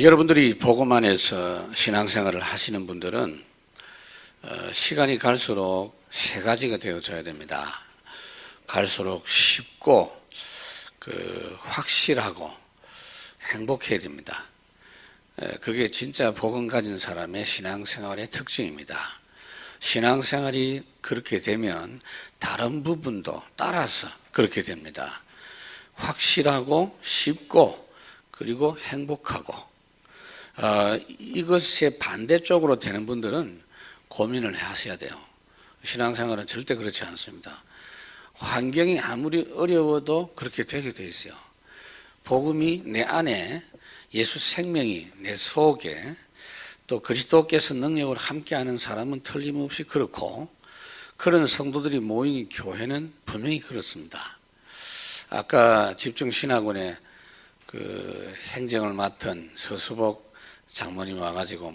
여러분들이 복음 안에서 신앙생활을 하시는 분들은 시간이 갈수록 세 가지가 되어져야 됩니다. 갈수록 쉽고 확실하고 행복해야 됩니다. 그게 진짜 복음 가진 사람의 신앙생활의 특징입니다. 신앙생활이 그렇게 되면 다른 부분도 따라서 그렇게 됩니다. 확실하고 쉽고 그리고 행복하고 이것의 반대쪽으로 되는 분들은 고민을 하셔야 돼요. 신앙생활은 절대 그렇지 않습니다. 환경이 아무리 어려워도 그렇게 되게 돼 있어요. 복음이 내 안에, 예수 생명이 내 속에, 또 그리스도께서 능력을 함께하는 사람은 틀림없이 그렇고, 그런 성도들이 모인 교회는 분명히 그렇습니다. 아까 집중신학원에 행정을 맡은 서수복 장모님 와가지고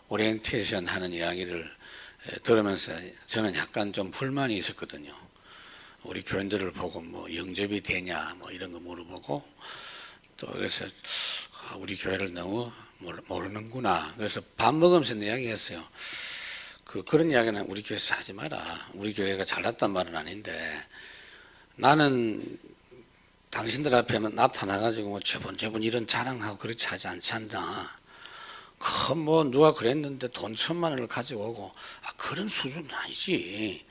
오리엔테이션 하는 이야기를 들으면서 저는 약간 좀 불만이 있었거든요. 우리 교인들을 보고 영접이 되냐 이런 거 물어보고, 또 그래서 우리 교회를 너무 모르는구나. 그래서 밥 먹으면서 이야기했어요. 그런 이야기는 우리 교회에서 하지 마라. 우리 교회가 잘났단 말은 아닌데, 나는 당신들 앞에 나타나가지고 저분 이런 자랑하고 그렇지 하지 않지 않나. 누가 그랬는데 돈 1,000만 원을 가지고 오고, 그런 수준은 아니지.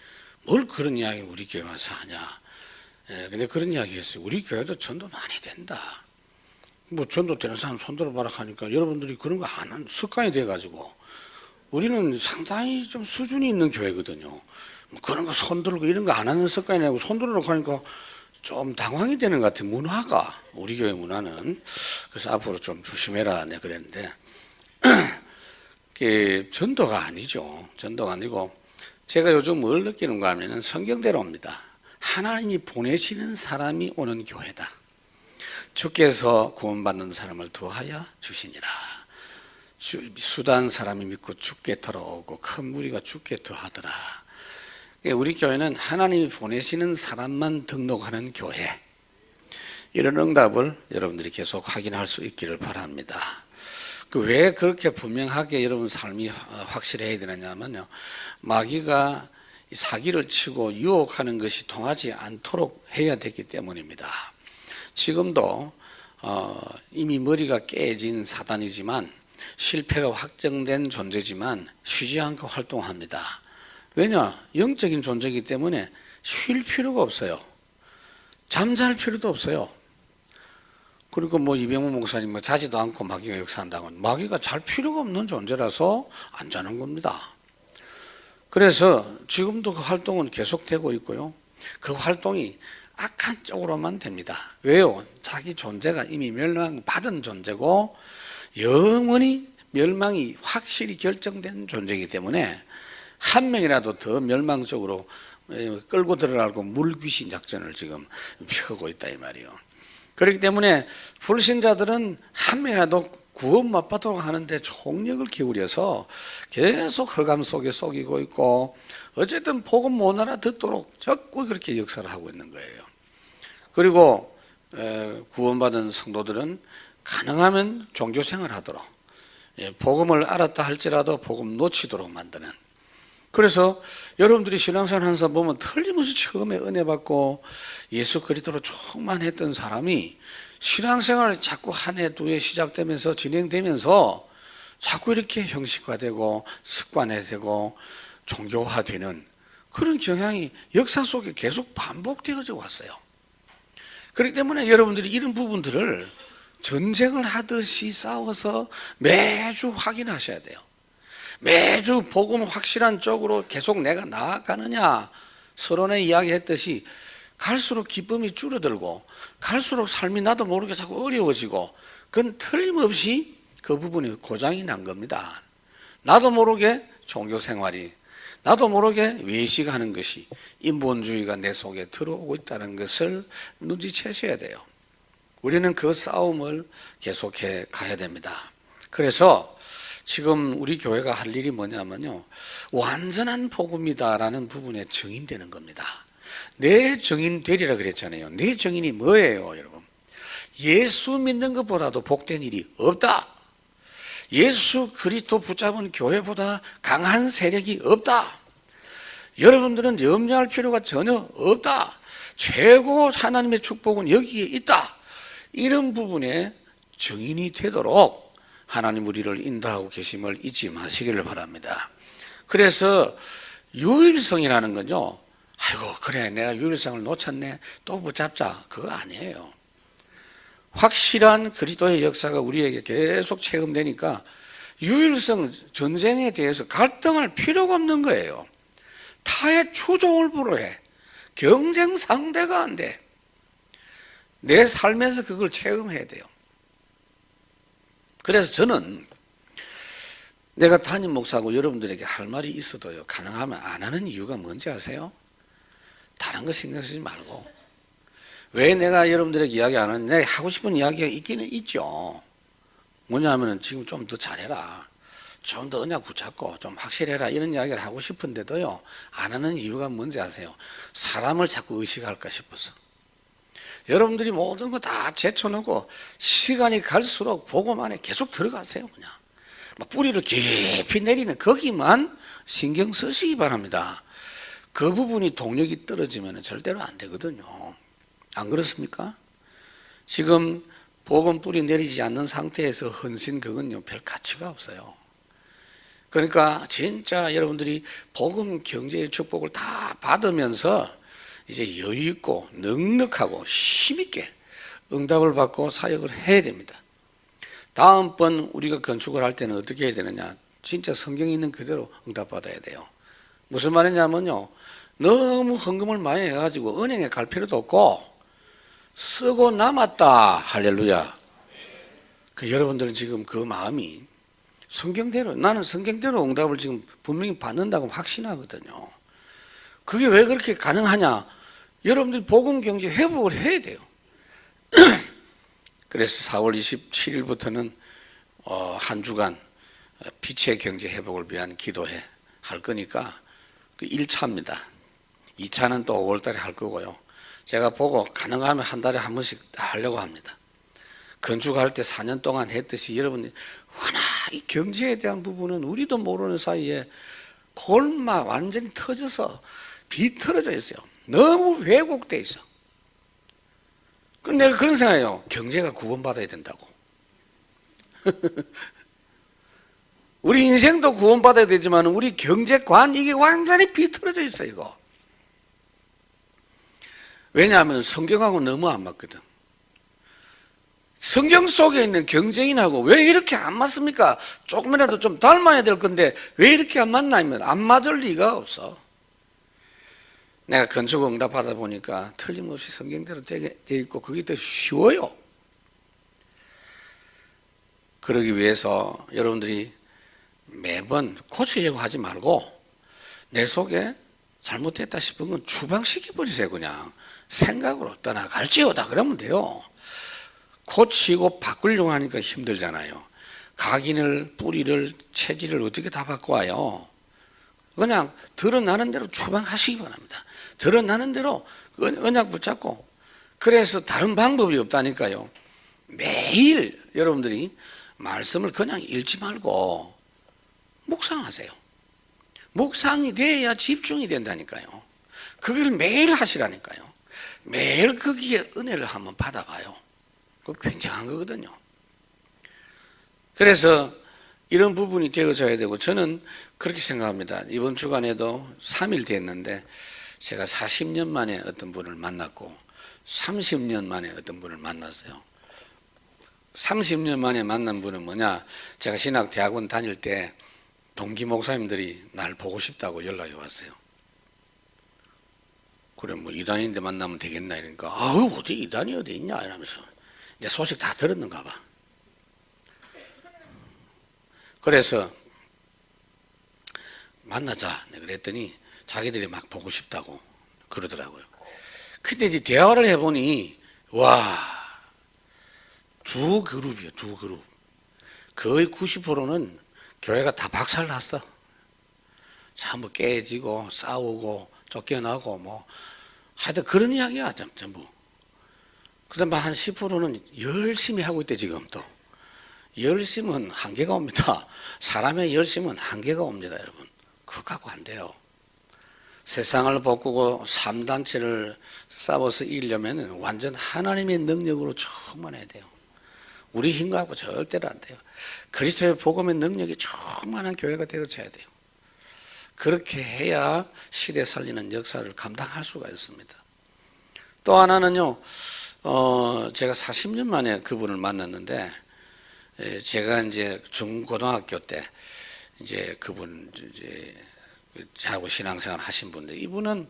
뭘 그런 이야기 우리 교회 와서 하냐. 근데 그런 이야기 했어요. 우리 교회도 전도 많이 된다. 전도 되는 사람 손들어봐라 하니까 여러분들이 그런 거 안 하는 습관이 돼가지고, 우리는 상당히 좀 수준이 있는 교회거든요. 그런 거 손들고 이런 거 안 하는 습관이 아니고 손들으라고 하니까 좀 당황이 되는 것 같아요. 문화가, 우리 교회 문화는. 그래서 앞으로 좀 조심해라 내가 그랬는데, 전도가 아니죠. 전도가 아니고, 제가 요즘 뭘 느끼는가 하면은 성경대로입니다. 하나님이 보내시는 사람이 오는 교회다. 주께서 구원받는 사람을 더하여 주시니라. 수단 사람이 믿고 주께 들어오고 큰 무리가 주께 더하더라. 우리 교회는 하나님이 보내시는 사람만 등록하는 교회. 이런 응답을 여러분들이 계속 확인할 수 있기를 바랍니다. 왜 그렇게 분명하게 여러분 삶이 확실해야 되느냐면요, 마귀가 사기를 치고 유혹하는 것이 통하지 않도록 해야 되기 때문입니다. 지금도 이미 머리가 깨진 사단이지만, 실패가 확정된 존재지만 쉬지 않고 활동합니다. 왜냐? 영적인 존재이기 때문에 쉴 필요가 없어요. 잠잘 필요도 없어요. 그리고 이병무 목사님 자지도 않고 마귀가 역사한다고, 마귀가 잘 필요가 없는 존재라서 안 자는 겁니다. 그래서 지금도 그 활동은 계속되고 있고요. 그 활동이 악한 쪽으로만 됩니다. 왜요? 자기 존재가 이미 멸망받은 존재고 영원히 멸망이 확실히 결정된 존재이기 때문에 한 명이라도 더 멸망적으로 끌고 들어가고 물귀신 작전을 지금 펴고 있다 이 말이에요. 그렇기 때문에 불신자들은 한 명이라도 구원 맛보도록 하는데 총력을 기울여서 계속 흑암 속에 속이고 있고, 어쨌든 복음 못 알아듣도록 자꾸 그렇게 역사를 하고 있는 거예요. 그리고 구원받은 성도들은 가능하면 종교생활 하도록, 복음을 알았다 할지라도 복음 놓치도록 만드는. 그래서 여러분들이 신앙생활 하면서 보면 틀림없이 처음에 은혜 받고 예수 그리스도로 충만했던 사람이 신앙생활을 자꾸 한 해, 두 해 시작되면서 진행되면서 자꾸 이렇게 형식화되고 습관화되고 종교화되는 그런 경향이 역사 속에 계속 반복되어져 왔어요. 그렇기 때문에 여러분들이 이런 부분들을 전쟁을 하듯이 싸워서 매주 확인하셔야 돼요. 매주 복음 확실한 쪽으로 계속 내가 나아가느냐, 서론에 이야기했듯이 갈수록 기쁨이 줄어들고 갈수록 삶이 나도 모르게 자꾸 어려워지고, 그건 틀림없이 그 부분이 고장이 난 겁니다. 나도 모르게 종교생활이, 나도 모르게 외식하는 것이, 인본주의가 내 속에 들어오고 있다는 것을 눈치채셔야 돼요. 우리는 그 싸움을 계속해 가야 됩니다. 그래서 지금 우리 교회가 할 일이 뭐냐면요, 완전한 복음이다라는 부분에 증인되는 겁니다. 내 증인 되리라 그랬잖아요. 내 증인이 뭐예요, 여러분? 예수 믿는 것보다도 복된 일이 없다. 예수 그리스도 붙잡은 교회보다 강한 세력이 없다. 여러분들은 염려할 필요가 전혀 없다. 최고 하나님의 축복은 여기에 있다. 이런 부분에 증인이 되도록 하나님 우리를 인도하고 계심을 잊지 마시기를 바랍니다. 그래서 유일성이라는 건요, 아이고 그래 내가 유일성을 놓쳤네 또 붙잡자, 그거 아니에요. 확실한 그리스도의 역사가 우리에게 계속 체험되니까 유일성 전쟁에 대해서 갈등할 필요가 없는 거예요. 타의 추종을 불허해. 경쟁 상대가 안 돼. 내 삶에서 그걸 체험해야 돼요. 그래서 저는 내가 담임 목사고 여러분들에게 할 말이 있어도요, 가능하면 안 하는 이유가 뭔지 아세요? 다른 거 신경 쓰지 말고. 왜 내가 여러분들에게 이야기 안 하는지, 내가 하고 싶은 이야기가 있기는 있죠. 뭐냐면은 지금 좀 더 잘해라, 좀 더 언약 붙잡고 좀 확실해라, 이런 이야기를 하고 싶은데도요 안 하는 이유가 뭔지 아세요? 사람을 자꾸 의식할까 싶어서. 여러분들이 모든 거 다 제쳐놓고 시간이 갈수록 복음안에 계속 들어가세요. 그냥 막 뿌리를 깊이 내리는 거기만 신경 쓰시기 바랍니다. 그 부분이 동력이 떨어지면 절대로 안 되거든요. 안 그렇습니까? 지금 복음 뿌리 내리지 않는 상태에서 헌신, 그건요 별 가치가 없어요. 그러니까 진짜 여러분들이 복음 경제의 축복을 다 받으면서 이제 여유 있고 넉넉하고 힘있게 응답을 받고 사역을 해야 됩니다. 다음번 우리가 건축을 할 때는 어떻게 해야 되느냐, 진짜 성경에 있는 그대로 응답받아야 돼요. 무슨 말이냐면요, 너무 헌금을 많이 해가지고 은행에 갈 필요도 없고 쓰고 남았다, 할렐루야. 여러분들은 지금 그 마음이 성경대로, 나는 성경대로 응답을 지금 분명히 받는다고 확신하거든요. 그게 왜 그렇게 가능하냐? 여러분들이 복음 경제 회복을 해야 돼요. 그래서 4월 27일부터는 한 주간 빛의 경제 회복을 위한 기도회 할 거니까 그 1차입니다. 2차는 또 5월 달에 할 거고요. 제가 보고 가능하면 한 달에 한 번씩 하려고 합니다. 건축할 때 4년 동안 했듯이 여러분들이 워낙 이 경제에 대한 부분은 우리도 모르는 사이에 골마 완전히 터져서 비틀어져 있어요. 너무 왜곡돼 있어. 그럼 내가 그런 생각해요. 경제가 구원받아야 된다고. 우리 인생도 구원받아야 되지만 우리 경제관, 이게 완전히 비틀어져 있어 이거. 왜냐하면 성경하고 너무 안 맞거든. 성경 속에 있는 경제인하고 왜 이렇게 안 맞습니까? 조금이라도 좀 닮아야 될 건데 왜 이렇게 안 맞나면 안 맞을 리가 없어. 내가 건축 응답 받아 보니까 틀림없이 성경대로 돼 있고 그게 더 쉬워요. 그러기 위해서 여러분들이 매번 고치려고 하지 말고 내 속에 잘못됐다 싶은 건 추방시켜버리세요. 그냥 생각으로 떠나갈지어다 그러면 돼요. 고치고 바꾸려고 하니까 힘들잖아요. 각인을, 뿌리를, 체질을 어떻게 다 바꿔와요? 그냥 드러나는 대로 추방하시기 바랍니다. 드러나는 대로 언약 붙잡고. 그래서 다른 방법이 없다니까요. 매일 여러분들이 말씀을 그냥 읽지 말고 묵상하세요. 묵상이 돼야 집중이 된다니까요. 그걸 매일 하시라니까요. 매일 거기에 은혜를 한번 받아봐요. 그거 굉장한 거거든요. 그래서 이런 부분이 되어져야 되고, 저는 그렇게 생각합니다. 이번 주간에도 3일 됐는데 제가 40년 만에 어떤 분을 만났고 30년 만에 어떤 분을 만났어요. 30년 만에 만난 분은 뭐냐, 제가 신학대학원 다닐 때 동기 목사님들이 날 보고 싶다고 연락이 왔어요. 그래 뭐 이단인데 만나면 되겠나 이러니까, 아우 어디 이단이 어디 있냐 이러면서 이제 소식 다 들었는가 봐. 그래서 만나자 그랬더니 자기들이 막 보고 싶다고 그러더라고요. 근데 이제 대화를 해보니 와, 두 그룹이에요. 두 그룹. 거의 90%는 교회가 다 박살났어. 전부 깨지고 싸우고 쫓겨나고 뭐 하여튼 그런 이야기야 전부. 그다음에 한 10%는 열심히 하고 있대. 지금 또 열심은 한계가 옵니다. 사람의 열심은 한계가 옵니다, 여러분. 그거 갖고 안 돼요. 세상을 바꾸고 3단체를 싸워서 이기려면 완전 하나님의 능력으로 충만해야 돼요. 우리 힘 갖고 절대로 안 돼요. 그리스도의 복음의 능력이 충만한 교회가 되어져야 돼요. 그렇게 해야 시대 살리는 역사를 감당할 수가 있습니다. 또 하나는요, 제가 40년 만에 그분을 만났는데, 제가 이제 중고등학교 때 이제 그분 이제 저하고 신앙생활 하신 분인데, 이분은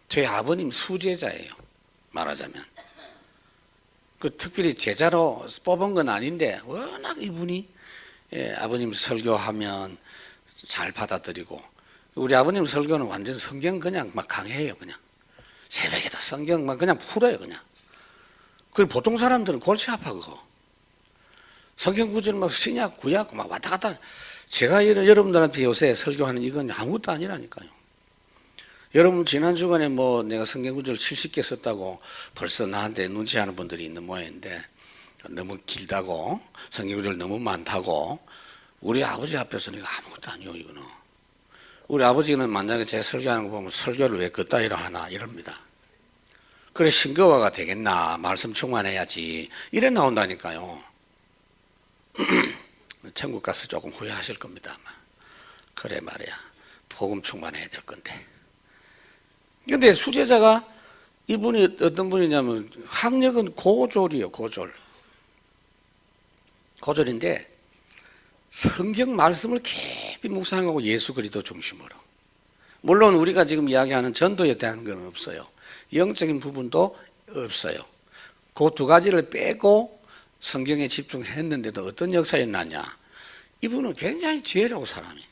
저희 아버님 수제자예요. 말하자면. 그 특별히 제자로 뽑은 건 아닌데 워낙 이분이 아버님 설교하면 잘 받아들이고, 우리 아버님 설교는 완전 성경 그냥 막 강해요. 그냥 새벽에도 성경 막 그냥 풀어요. 그냥. 그리고 보통 사람들은 골치 아파 그거. 성경 구절 막 신약 구약 막 왔다 갔다. 제가 여러분들한테 요새 설교하는 이건 아무것도 아니라니까요. 여러분 지난 주간에 뭐 내가 성경 구절 70개 썼다고 벌써 나한테 눈치하는 분들이 있는 모양인데, 너무 길다고, 성경 구절 너무 많다고. 우리 아버지 앞에서는 이거 아무것도 아니요. 이거는 우리 아버지는 만약에 제가 설교하는 거 보면 설교를 왜 그따위로 하나 이럽니다. 그래 신교화가 되겠나, 말씀 충만해야지 이래 나온다니까요. 천국 가서 조금 후회하실 겁니다 아마. 그래 말이야, 복음 충만해야 될 건데. 근데 수제자가 이분이 어떤 분이냐면 학력은 고졸이에요. 고졸인데 성경 말씀을 깊이 묵상하고 예수 그리스도 중심으로. 물론 우리가 지금 이야기하는 전도에 대한 건 없어요. 영적인 부분도 없어요. 그 두 가지를 빼고 성경에 집중했는데도 어떤 역사였느냐. 이분은 굉장히 지혜로운 사람이.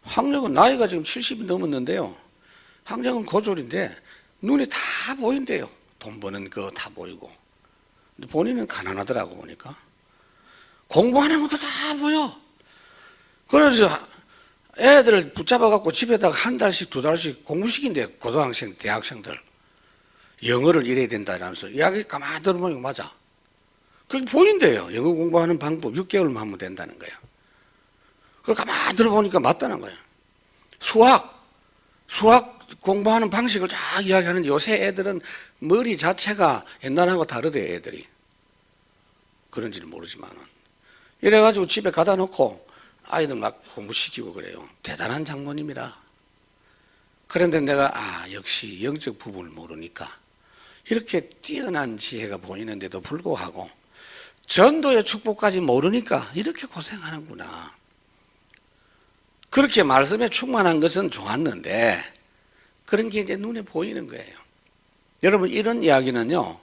학력은 나이가 지금 70이 넘었는데요. 학력은 고졸인데 눈이 다 보인대요. 돈 버는 거 다 보이고. 근데 본인은 가난하더라고 보니까. 공부하는 것도 다 보여. 그래서 애들을 붙잡아갖고 집에다가 한 달씩 두 달씩 공부시킨대. 고등학생, 대학생들. 영어를 이래야 된다라면서 이야기 가만히 들어보면 맞아. 그게 보인대요. 영어 공부하는 방법 6개월만 하면 된다는 거야. 그걸 가만히 들어보니까 맞다는 거야. 수학 공부하는 방식을 쫙 이야기하는데 요새 애들은 머리 자체가 옛날하고 다르대요. 애들이. 그런지는 모르지만은. 이래가지고 집에 가다 놓고 아이들 막 공부시키고 그래요. 대단한 장모님이라. 그런데 내가 역시 영적 부분을 모르니까 이렇게 뛰어난 지혜가 보이는데도 불구하고 전도의 축복까지 모르니까 이렇게 고생하는구나. 그렇게 말씀에 충만한 것은 좋았는데 그런 게 이제 눈에 보이는 거예요. 여러분 이런 이야기는요,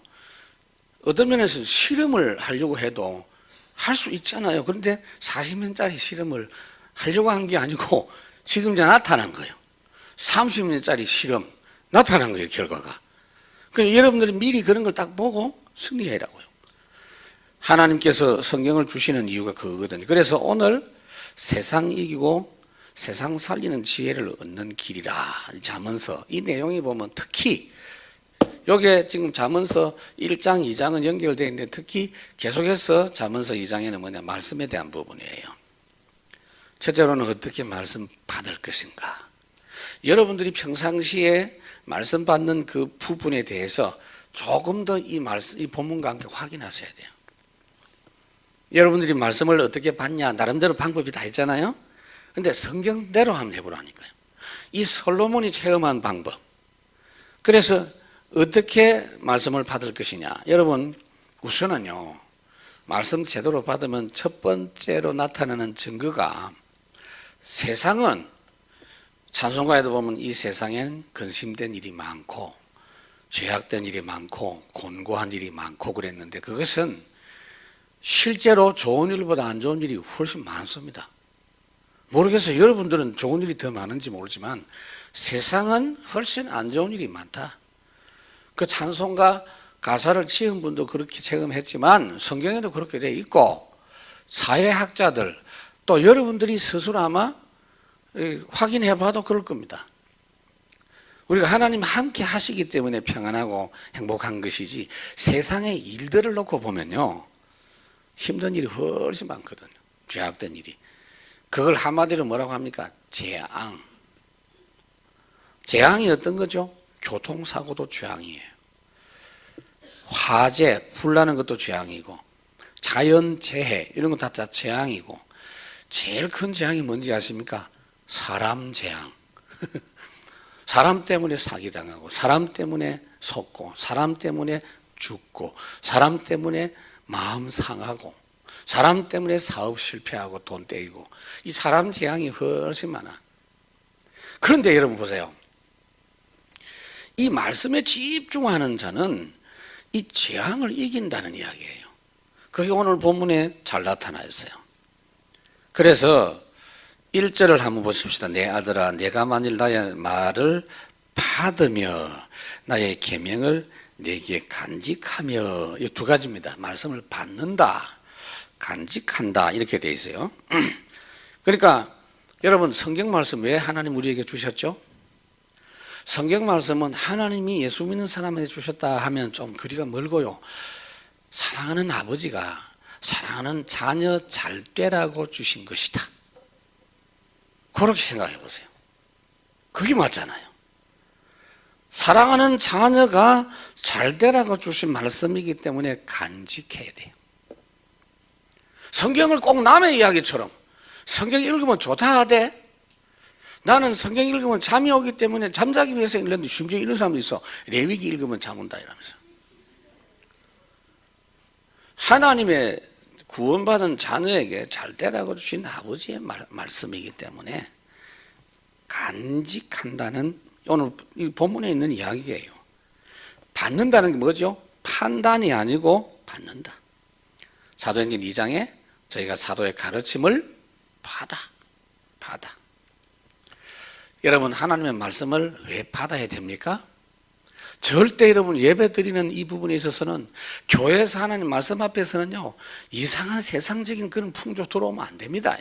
어떤 면에서 실험을 하려고 해도 할 수 있잖아요. 그런데 40년짜리 실험을 하려고 한 게 아니고 지금 이제 나타난 거예요. 30년짜리 실험 나타난 거예요, 결과가. 그러니까 여러분들이 미리 그런 걸 딱 보고 승리해라고요. 하나님께서 성경을 주시는 이유가 그거거든요. 그래서 오늘 세상 이기고 세상 살리는 지혜를 얻는 길이라, 잠언서 이 내용이 보면 특히 요게 지금 잠언서 1장, 2장은 연결되어 있는데 특히 계속해서 잠언서 2장에는 뭐냐, 말씀에 대한 부분이에요. 첫째로는 어떻게 말씀 받을 것인가. 여러분들이 평상시에 말씀 받는 그 부분에 대해서 조금 더 이 말씀, 이 본문과 함께 확인하셔야 돼요. 여러분들이 말씀을 어떻게 받냐, 나름대로 방법이 다 있잖아요. 근데 성경대로 한번 해보라니까요. 이 솔로몬이 체험한 방법. 그래서 어떻게 말씀을 받을 것이냐. 여러분 우선은요, 말씀 제대로 받으면 첫 번째로 나타나는 증거가, 세상은 찬송가에도 보면 이 세상엔 근심된 일이 많고 죄악된 일이 많고 곤고한 일이 많고 그랬는데, 그것은 실제로 좋은 일보다 안 좋은 일이 훨씬 많습니다. 모르겠어요. 여러분들은 좋은 일이 더 많은지 모르지만 세상은 훨씬 안 좋은 일이 많다. 그 찬송가 가사를 지은 분도 그렇게 체험했지만 성경에도 그렇게 돼 있고, 사회학자들 또 여러분들이 스스로 아마 확인해 봐도 그럴 겁니다. 우리가 하나님 함께 하시기 때문에 평안하고 행복한 것이지 세상의 일들을 놓고 보면요 힘든 일이 훨씬 많거든요. 죄악된 일이. 그걸 한마디로 뭐라고 합니까? 재앙. 재앙이 어떤 거죠? 교통사고도 재앙이에요. 화재, 불 나는 것도 재앙이고 자연재해 이런 거 다 재앙이고 제일 큰 재앙이 뭔지 아십니까? 사람 재앙. 사람 때문에 사기당하고 사람 때문에 속고 사람 때문에 죽고 사람 때문에 마음 상하고 사람 때문에 사업 실패하고 돈 떼이고 이 사람 재앙이 훨씬 많아. 그런데 여러분 보세요. 이 말씀에 집중하는 자는 이 재앙을 이긴다는 이야기예요. 그게 오늘 본문에 잘 나타나 있어요. 그래서 1절을 한번 보십시다. 내 아들아 내가 만일 나의 말을 받으며 나의 계명을 내게 간직하며 이 두 가지입니다. 말씀을 받는다, 간직한다 이렇게 돼 있어요. 그러니까 여러분 성경 말씀 왜 하나님 우리에게 주셨죠? 성경 말씀은 하나님이 예수 믿는 사람에게 주셨다 하면 좀 거리가 멀고요. 사랑하는 아버지가 사랑하는 자녀 잘 되라고 주신 것이다. 그렇게 생각해 보세요. 그게 맞잖아요. 사랑하는 자녀가 잘 되라고 주신 말씀이기 때문에 간직해야 돼요. 성경을 꼭 남의 이야기처럼 성경 읽으면 좋다 하되 나는 성경 읽으면 잠이 오기 때문에 잠자기 위해서 읽는데 심지어 이런 사람도 있어. 레위기 읽으면 잠 온다 이러면서. 하나님의 구원받은 자녀에게 잘 되라고 주신 아버지의 말씀이기 때문에 간직한다는 오늘 이 본문에 있는 이야기예요. 받는다는 게 뭐죠? 판단이 아니고 받는다. 사도행전 2장에 저희가 사도의 가르침을 받아. 여러분 하나님의 말씀을 왜 받아야 됩니까? 절대 여러분 예배 드리는 이 부분에 있어서는 교회에서 하나님 말씀 앞에서는요 이상한 세상적인 그런 풍조 들어오면 안 됩니다.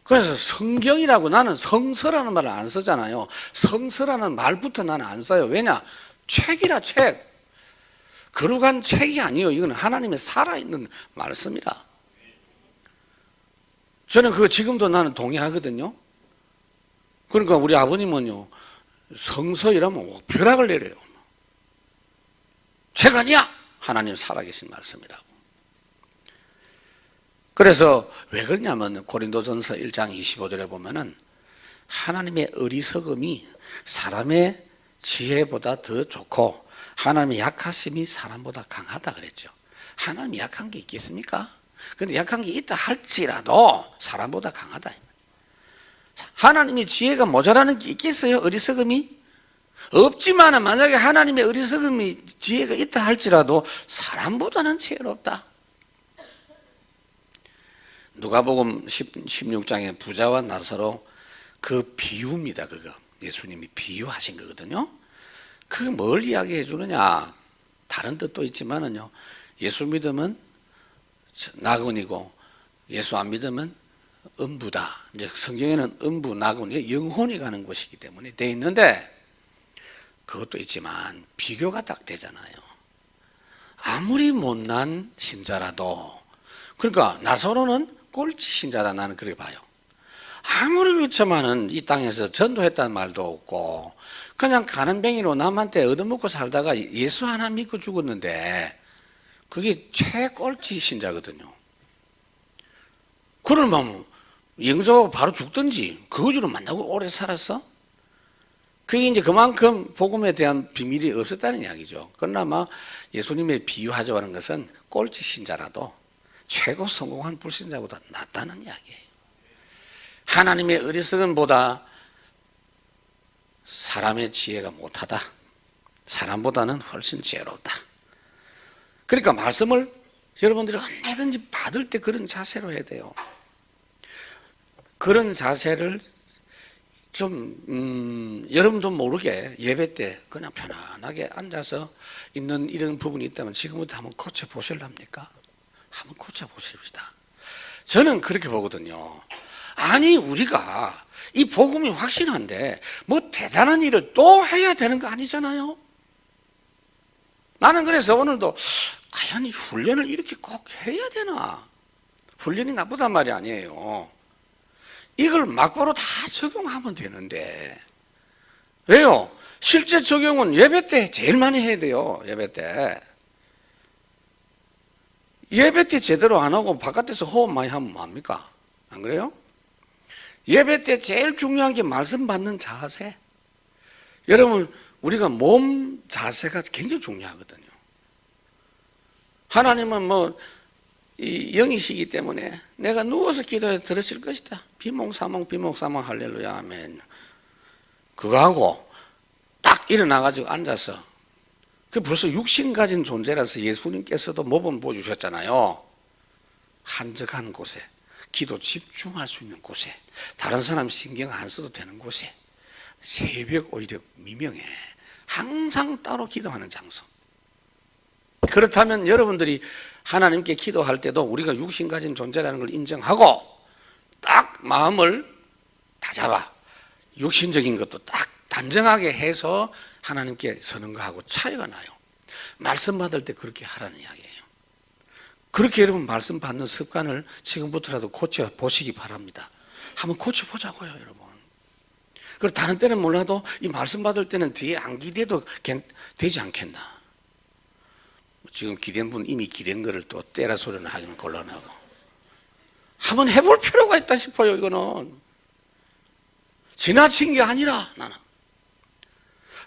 그래서 성경이라고 나는 성서라는 말을 안 쓰잖아요. 성서라는 말부터 나는 안 써요. 왜냐? 책이라 책. 거룩한 책이 아니에요. 이건 하나님의 살아있는 말씀이라. 저는 그거 지금도 나는 동의하거든요. 그러니까 우리 아버님은요 성서 이라면 벼락을 내려요. 책 아니야. 하나님 살아계신 말씀이라고. 그래서 왜 그러냐면 고린도전서 1장 25절에 보면은 하나님의 어리석음이 사람의 지혜보다 더 좋고 하나님의 약하심이 사람보다 강하다 그랬죠. 하나님이 약한 게 있겠습니까? 근데 약한 게 있다 할지라도 사람보다 강하다. 하나님의 지혜가 모자라는 게 있겠어요? 어리석음이? 없지만 만약에 하나님의 어리석음이 지혜가 있다 할지라도 사람보다는 지혜롭다. 누가복음 16장에 부자와 나사로 그 비유입니다. 그거 예수님이 비유하신 거거든요. 그게 뭘 이야기해 주느냐? 다른 뜻도 있지만은요. 예수 믿으면 나그니고 예수 안 믿으면 음부다. 이제 성경에는 음부, 나그니, 영혼이 가는 곳이기 때문에 돼 있는데 그것도 있지만 비교가 딱 되잖아요. 아무리 못난 신자라도 그러니까 나사로는 꼴찌 신자다 나는 그렇게 봐요. 아무리 비참하는 이 땅에서 전도했다는 말도 없고 그냥 가는 뱅이로 남한테 얻어먹고 살다가 예수 하나 믿고 죽었는데 그게 최꼴찌 신자거든요. 그러면 영접하고 바로 죽든지 그거주로 만나고 오래 살았어? 그게 이제 그만큼 복음에 대한 비밀이 없었다는 이야기죠. 그러나 예수님의 비유하자는 것은 꼴찌 신자라도 최고 성공한 불신자보다 낫다는 이야기예요. 하나님의 어리석음보다 사람의 지혜가 못하다. 사람보다는 훨씬 지혜롭다. 그러니까 말씀을 여러분들이 언제든지 받을 때 그런 자세로 해야 돼요. 그런 자세를 좀 여러분도 모르게 예배 때 그냥 편안하게 앉아서 있는 이런 부분이 있다면 지금부터 한번 고쳐보실랍니까? 한번 고쳐보십시다. 저는 그렇게 보거든요. 아니 우리가 이 복음이 확실한데 뭐 대단한 일을 또 해야 되는 거 아니잖아요. 나는 그래서 오늘도 과연 이 훈련을 이렇게 꼭 해야 되나? 훈련이 나쁘단 말이 아니에요. 이걸 막바로 다 적용하면 되는데 왜요? 실제 적용은 예배 때 제일 많이 해야 돼요. 예배 때. 예배 때 제대로 안 하고 바깥에서 호흡 많이 하면 뭐합니까? 안 그래요? 예배 때 제일 중요한 게 말씀 받는 자세. 여러분, 우리가 몸 자세가 굉장히 중요하거든요. 하나님은 뭐 이 영이시기 때문에 내가 누워서 기도해 들으실 것이다. 비몽사몽 비몽사몽 할렐루야 아멘. 그거하고 딱 일어나가지고 앉아서 그 벌써 육신 가진 존재라서 예수님께서도 모범 보여주셨잖아요. 한적한 곳에 기도 집중할 수 있는 곳에 다른 사람 신경 안 써도 되는 곳에 새벽 오히려 미명에 항상 따로 기도하는 장소. 그렇다면 여러분들이 하나님께 기도할 때도 우리가 육신 가진 존재라는 걸 인정하고 딱 마음을 다잡아 육신적인 것도 딱 단정하게 해서 하나님께 서는 거하고 차이가 나요. 말씀 받을 때 그렇게 하라는 이야기예요. 그렇게 여러분 말씀 받는 습관을 지금부터라도 고쳐보시기 바랍니다. 한번 고쳐보자고요, 여러분. 그리고 다른 때는 몰라도 이 말씀 받을 때는 뒤에 안 기대도 되지 않겠나. 지금 기댄 분 이미 기댄 거를 또 때라 소리는 하기는 곤란하고 한번 해볼 필요가 있다 싶어요. 이거는 지나친 게 아니라 나는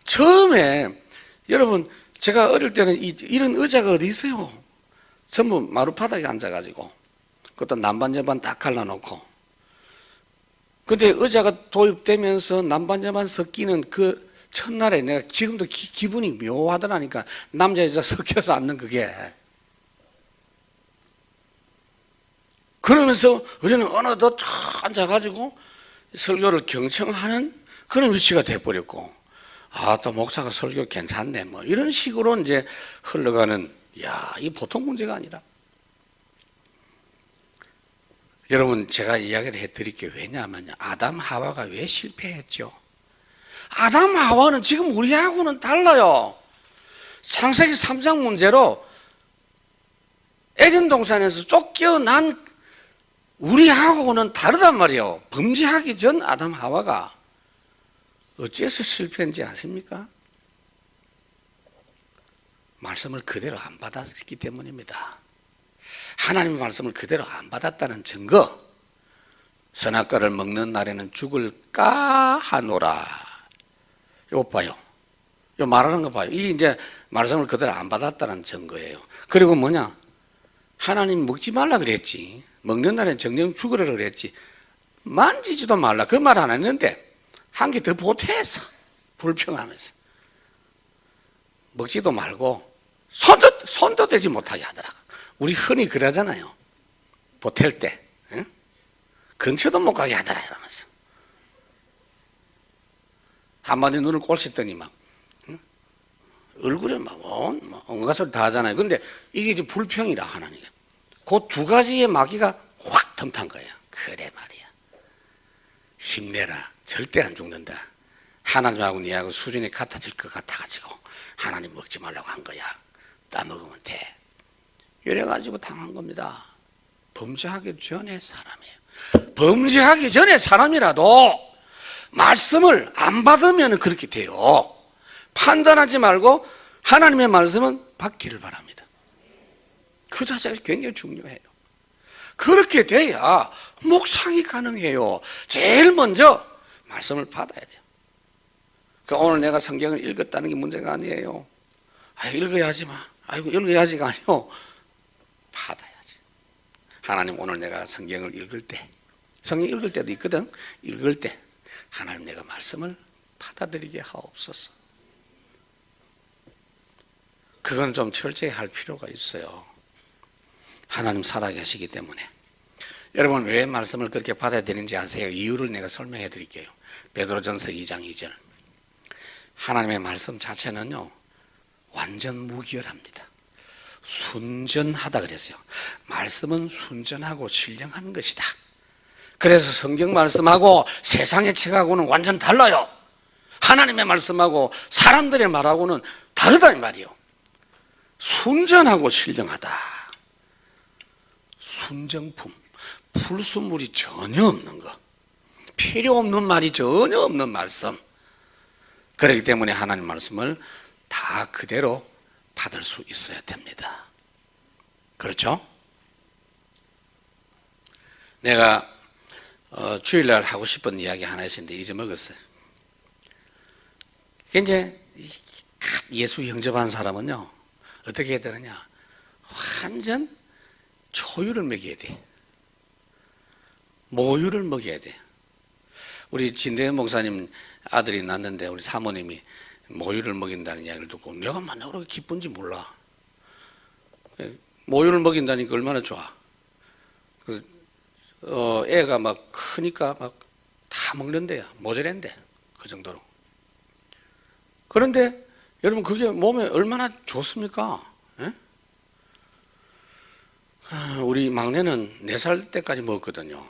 처음에 여러분 제가 어릴 때는 이런 의자가 어디 있어요? 전부 마룻바닥에 앉아가지고 그것도 남반여반 딱 갈라놓고 근데 의자가 도입되면서 남반여반 섞이는 그 첫날에 내가 지금도 기분이 묘하더라니까. 남자 여자 섞여서 앉는 그게. 그러면서 우리는 어느덧 앉아가지고 설교를 경청하는 그런 위치가 돼버렸고 또 목사가 설교 괜찮네 뭐 이런 식으로 이제 흘러가는 이 보통 문제가 아니라. 여러분 제가 이야기를 해드릴게요. 왜냐하면 아담 하와가 왜 실패했죠? 아담 하와는 지금 우리하고는 달라요. 창세기 3장 문제로 에덴 동산에서 쫓겨난 우리하고는 다르단 말이에요. 범죄하기 전 아담 하와가 어째서 실패했는지 아십니까? 말씀을 그대로 안 받았기 때문입니다. 하나님의 말씀을 그대로 안 받았다는 증거. 선악과를 먹는 날에는 죽을까 하노라. 요 봐요. 요 말하는 거 봐요. 이게 이제 말씀을 그대로 안 받았다는 증거예요. 그리고 뭐냐? 하나님 먹지 말라 그랬지. 먹는 날엔 정령 죽으라 그랬지. 만지지도 말라. 그 말 안 했는데 한 개 더 보태서 불평하면서 먹지도 말고 손도 대지 못하게 하더라고. 우리 흔히 그러잖아요. 보탤 때 응? 근처도 못 가게 하더라 이러면서 한마디 눈을 꼴씻더니 막 응? 얼굴에 막 온갖 소리 다 하잖아요. 근데 이게 이제 불평이라 하나님. 그 두 가지의 마귀가 확 덤탄 거예요. 그래 말이야. 힘내라. 절대 안 죽는다. 하나님하고 니하고 수준이 같아질 것 같아가지고 하나님 먹지 말라고 한 거야. 따먹으면 돼. 이래가지고 당한 겁니다. 범죄하기 전에 사람이에요. 범죄하기 전에 사람이라도 말씀을 안 받으면 그렇게 돼요. 판단하지 말고 하나님의 말씀은 받기를 바랍니다. 그 자체가 굉장히 중요해요. 그렇게 돼야 묵상이 가능해요. 제일 먼저 말씀을 받아야 돼요. 그러니까 오늘 내가 성경을 읽었다는 게 문제가 아니에요. 읽어야지 마. 읽어야지가 아니요. 받아야지. 하나님 오늘 내가 성경을 읽을 때, 성경 읽을 때도 있거든. 읽을 때 하나님 내가 말씀을 받아들이게 하옵소서. 그건 좀 철저히 할 필요가 있어요. 하나님 살아계시기 때문에. 여러분 왜 말씀을 그렇게 받아야 되는지 아세요? 이유를 내가 설명해 드릴게요. 베드로전서 2장 2절. 하나님의 말씀 자체는요 완전 무결합니다. 순전하다 그랬어요. 말씀은 순전하고 신령한 것이다. 그래서 성경 말씀하고 세상의 책하고는 완전 달라요. 하나님의 말씀하고 사람들의 말하고는 다르다 이 말이요. 순전하고 신령하다. 순정품, 불순물이 전혀 없는 거, 필요 없는 말이 전혀 없는 말씀. 그렇기 때문에 하나님 말씀을 다 그대로 받을 수 있어야 됩니다. 그렇죠? 내가 주일날 하고 싶은 이야기 하나 있었는데 잊어먹었어요. 이제 예수 영접한 사람은요 어떻게 해야 되느냐, 완전 초유를 먹여야 돼. 모유를 먹여야 돼. 우리 진대현 목사님 아들이 낳는데 우리 사모님이 모유를 먹인다는 이야기를 듣고 내가 만나 그렇게 기쁜지 몰라. 모유를 먹인다니까 얼마나 좋아. 애가 막 크니까 막 다 먹는데요. 모자란데 그 정도로. 그런데 여러분 그게 몸에 얼마나 좋습니까? 예? 우리 막내는 4살 때까지 먹었거든요.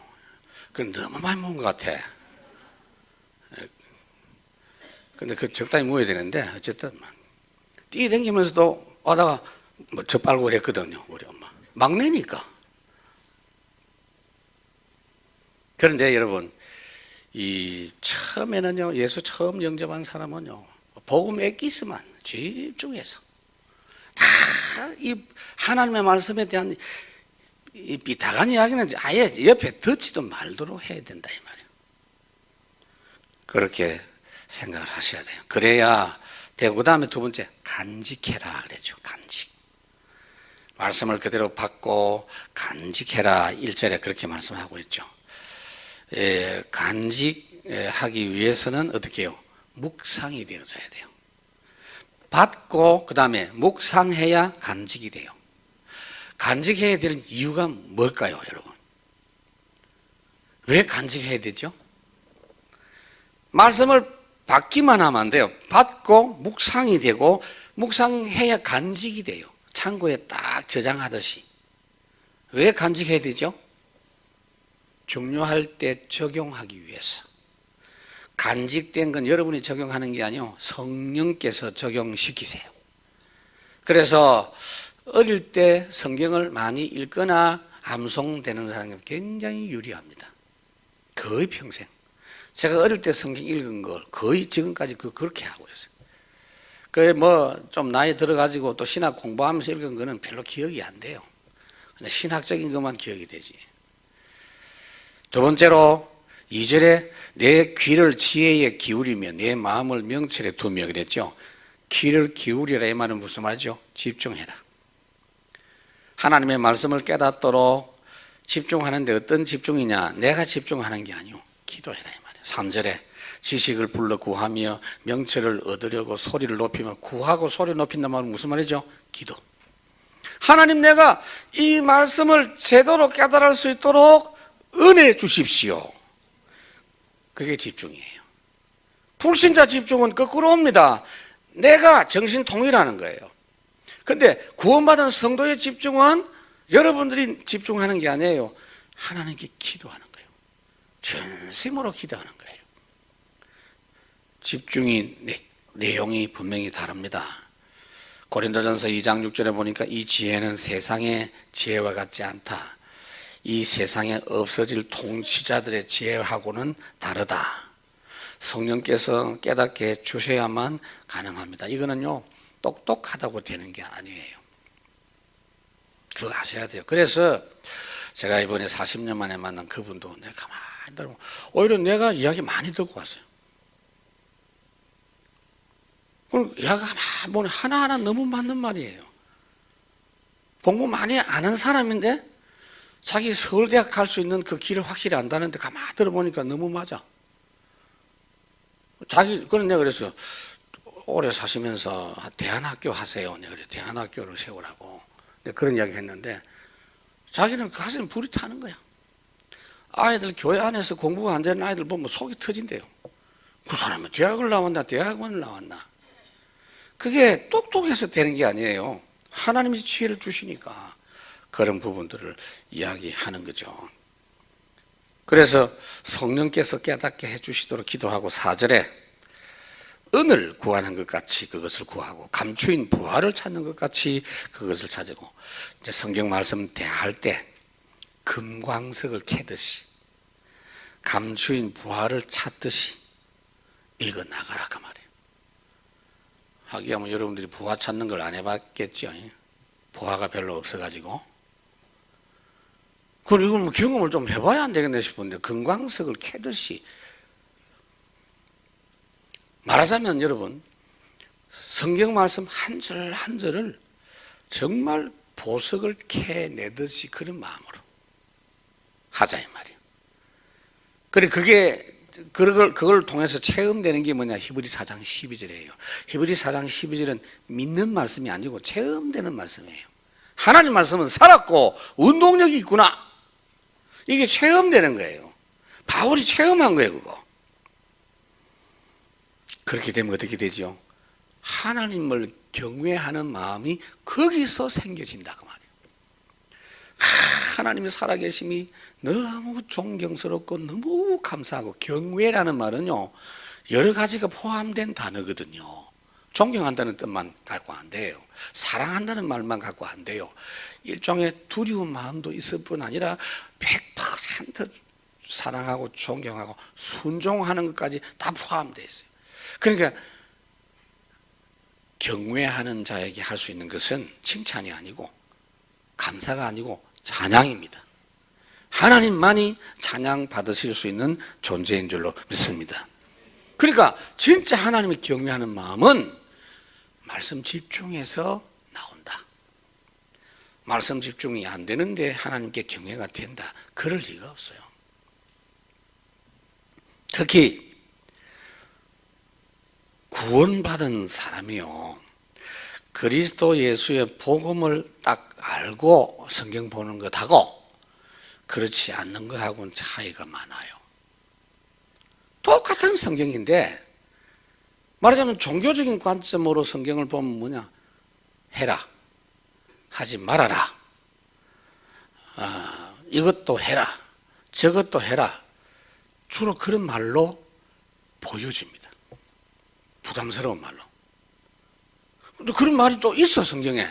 그건 너무 많이 먹은 것 같아. 근데 그 적당히 먹어야 되는데 어쨌든 뛰어다니면서도 오다가 뭐 저 빨고 그랬거든요. 우리 엄마 막내니까. 그런데 여러분 이 처음에는요 예수 처음 영접한 사람은요 복음 엑기스만 집중해서 다 이 하나님의 말씀에 대한 이 삐딱한 이야기는 아예 옆에 듣지도 말도록 해야 된다 이 말이에요. 그렇게 생각을 하셔야 돼요. 그래야 되고, 그 다음에 두 번째 간직해라 그랬죠. 간직. 말씀을 그대로 받고 간직해라 1절에 그렇게 말씀하고 있죠. 간직하기 위해서는 어떻게 해요? 묵상이 되어져야 돼요. 받고 그 다음에 묵상해야 간직이 돼요. 간직해야 될 이유가 뭘까요, 여러분? 왜 간직해야 되죠? 말씀을 받기만 하면 안 돼요. 받고 묵상이 되고 묵상해야 간직이 돼요. 창고에 딱 저장하듯이. 왜 간직해야 되죠? 중요할 때 적용하기 위해서. 간직된 건 여러분이 적용하는 게 아니고 성령께서 적용시키세요. 그래서 어릴 때 성경을 많이 읽거나 암송되는 사람이 굉장히 유리합니다. 거의 평생. 제가 어릴 때 성경 읽은 걸 거의 지금까지 그렇게 하고 있어요. 그 뭐 좀 나이 들어가지고 또 신학 공부하면서 읽은 거는 별로 기억이 안 돼요. 근데 신학적인 것만 기억이 되지. 두 번째로 2절에 내 귀를 지혜에 기울이며 내 마음을 명철에 두며 그랬죠. 귀를 기울이라 이 말은 무슨 말이죠? 집중해라. 하나님의 말씀을 깨닫도록 집중하는데 어떤 집중이냐? 내가 집중하는 게 아니오. 기도해라 이 말이에요. 3절에 지식을 불러 구하며 명철을 얻으려고 소리를 높이며, 구하고 소리 높인단 말은 무슨 말이죠? 기도. 하나님, 내가 이 말씀을 제대로 깨달을 수 있도록 은혜 주십시오. 그게 집중이에요. 불신자 집중은 거꾸로 옵니다. 내가 정신 통일하는 거예요. 근데 구원받은 성도의 집중은 여러분들이 집중하는 게 아니에요. 하나님께 기도하는 거예요. 전심으로 기도하는 거예요. 집중이 내용이 분명히 다릅니다. 고린도전서 2장 6절에 보니까 이 지혜는 세상의 지혜와 같지 않다. 이 세상에 없어질 통치자들의 지혜하고는 다르다. 성령께서 깨닫게 해주셔야만 가능합니다. 이거는요 똑똑하다고 되는 게 아니에요. 그거 아셔야 돼요. 그래서 제가 이번에 40년 만에 만난 그분도 내가 가만히 들으면 오히려 내가 이야기 많이 듣고 왔어요. 그럼 이야기가 가만히 보니 하나하나 너무 맞는 말이에요. 공부 많이 아는 사람인데 자기 서울대학 갈 수 있는 그 길을 확실히 안다는데 가만히 들어보니까 너무 맞아. 그런 내가 그랬어요. 오래 사시면서 대안학교 하세요. 내가 그래, 대안학교를 세우라고. 내가 그런 이야기 했는데 자기는 그 가슴에 불이 타는 거야. 아이들 교회 안에서 공부가 안 되는 아이들 보면 속이 터진대요. 그 사람은 대학을 나왔나 대학원을 나왔나. 그게 똑똑해서 되는 게 아니에요. 하나님이 지혜를 주시니까 그런 부분들을 이야기하는 거죠. 그래서 성령께서 깨닫게 해주시도록 기도하고 4절에 은을 구하는 것 같이 그것을 구하고 감추인 부활을 찾는 것 같이 그것을 찾고, 이제 성경 말씀 대할 때 금광석을 캐듯이 감추인 부활을 찾듯이 읽어 나가라 그 말이에요. 하기야 뭐 여러분들이 부활 찾는 걸 안 해봤겠지요. 부활가 별로 없어가지고. 그리고 뭐 경험을 좀 해봐야 안 되겠네 싶은데 금광석을 캐듯이, 말하자면 여러분 성경 말씀 한 절 한 절을 정말 보석을 캐내듯이 그런 마음으로 하자 이 말이에요. 그래 그걸 통해서 체험되는 게 뭐냐? 히브리 4장 12절이에요. 히브리 4장 12절은 믿는 말씀이 아니고 체험되는 말씀이에요. 하나님 말씀은 살았고 운동력이 있구나. 이게 체험되는 거예요. 바울이 체험한 거예요, 그거. 그렇게 되면 어떻게 되죠? 하나님을 경외하는 마음이 거기서 생겨진다 그 말이에요. 하나님이 살아계심이 너무 존경스럽고 너무 감사하고, 경외라는 말은요 여러 가지가 포함된 단어거든요. 존경한다는 뜻만 갖고 안 돼요. 사랑한다는 말만 갖고 안 돼요. 일종의 두려운 마음도 있을 뿐 아니라 100% 사랑하고 존경하고 순종하는 것까지 다 포함되어 있어요. 그러니까 경외하는 자에게 할 수 있는 것은 칭찬이 아니고 감사가 아니고 찬양입니다. 하나님만이 찬양 받으실 수 있는 존재인 줄로 믿습니다. 그러니까 진짜 하나님을 경외하는 마음은 말씀 집중해서 나온다. 말씀 집중이 안 되는데 하나님께 경외가 된다. 그럴 리가 없어요. 특히 구원받은 사람이요, 그리스도 예수의 복음을 딱 알고 성경 보는 것하고 그렇지 않는 것하고는 차이가 많아요. 똑같은 성경인데 말하자면 종교적인 관점으로 성경을 보면 뭐냐? 해라, 하지 말아라, 이것도 해라, 저것도 해라, 주로 그런 말로 보여집니다. 부담스러운 말로. 근데 그런 말이 또 있어 성경에.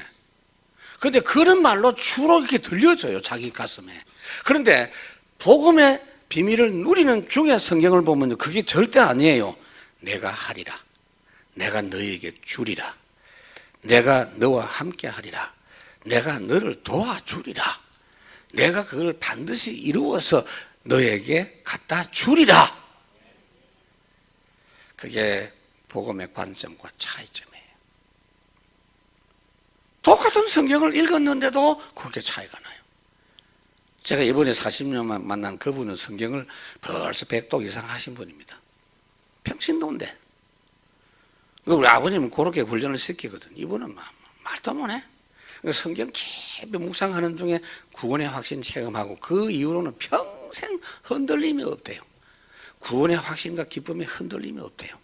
근데 그런 말로 주로 이렇게 들려져요, 자기 가슴에. 그런데 복음의 비밀을 누리는 중에 성경을 보면 그게 절대 아니에요. 내가 하리라, 내가 너에게 주리라, 내가 너와 함께 하리라, 내가 너를 도와주리라, 내가 그걸 반드시 이루어서 너에게 갖다 주리라. 그게 복음의 관점과 차이점이에요. 똑같은 성경을 읽었는데도 그렇게 차이가 나요. 제가 이번에 40년 만난 그분은 성경을 벌써 100독 이상 하신 분입니다. 평신도인데. 우리 아버님은 그렇게 훈련을 시키거든. 이분은 말도 못해. 성경 깊이 묵상하는 중에 구원의 확신 체험하고 그 이후로는 평생 흔들림이 없대요. 구원의 확신과 기쁨에 흔들림이 없대요.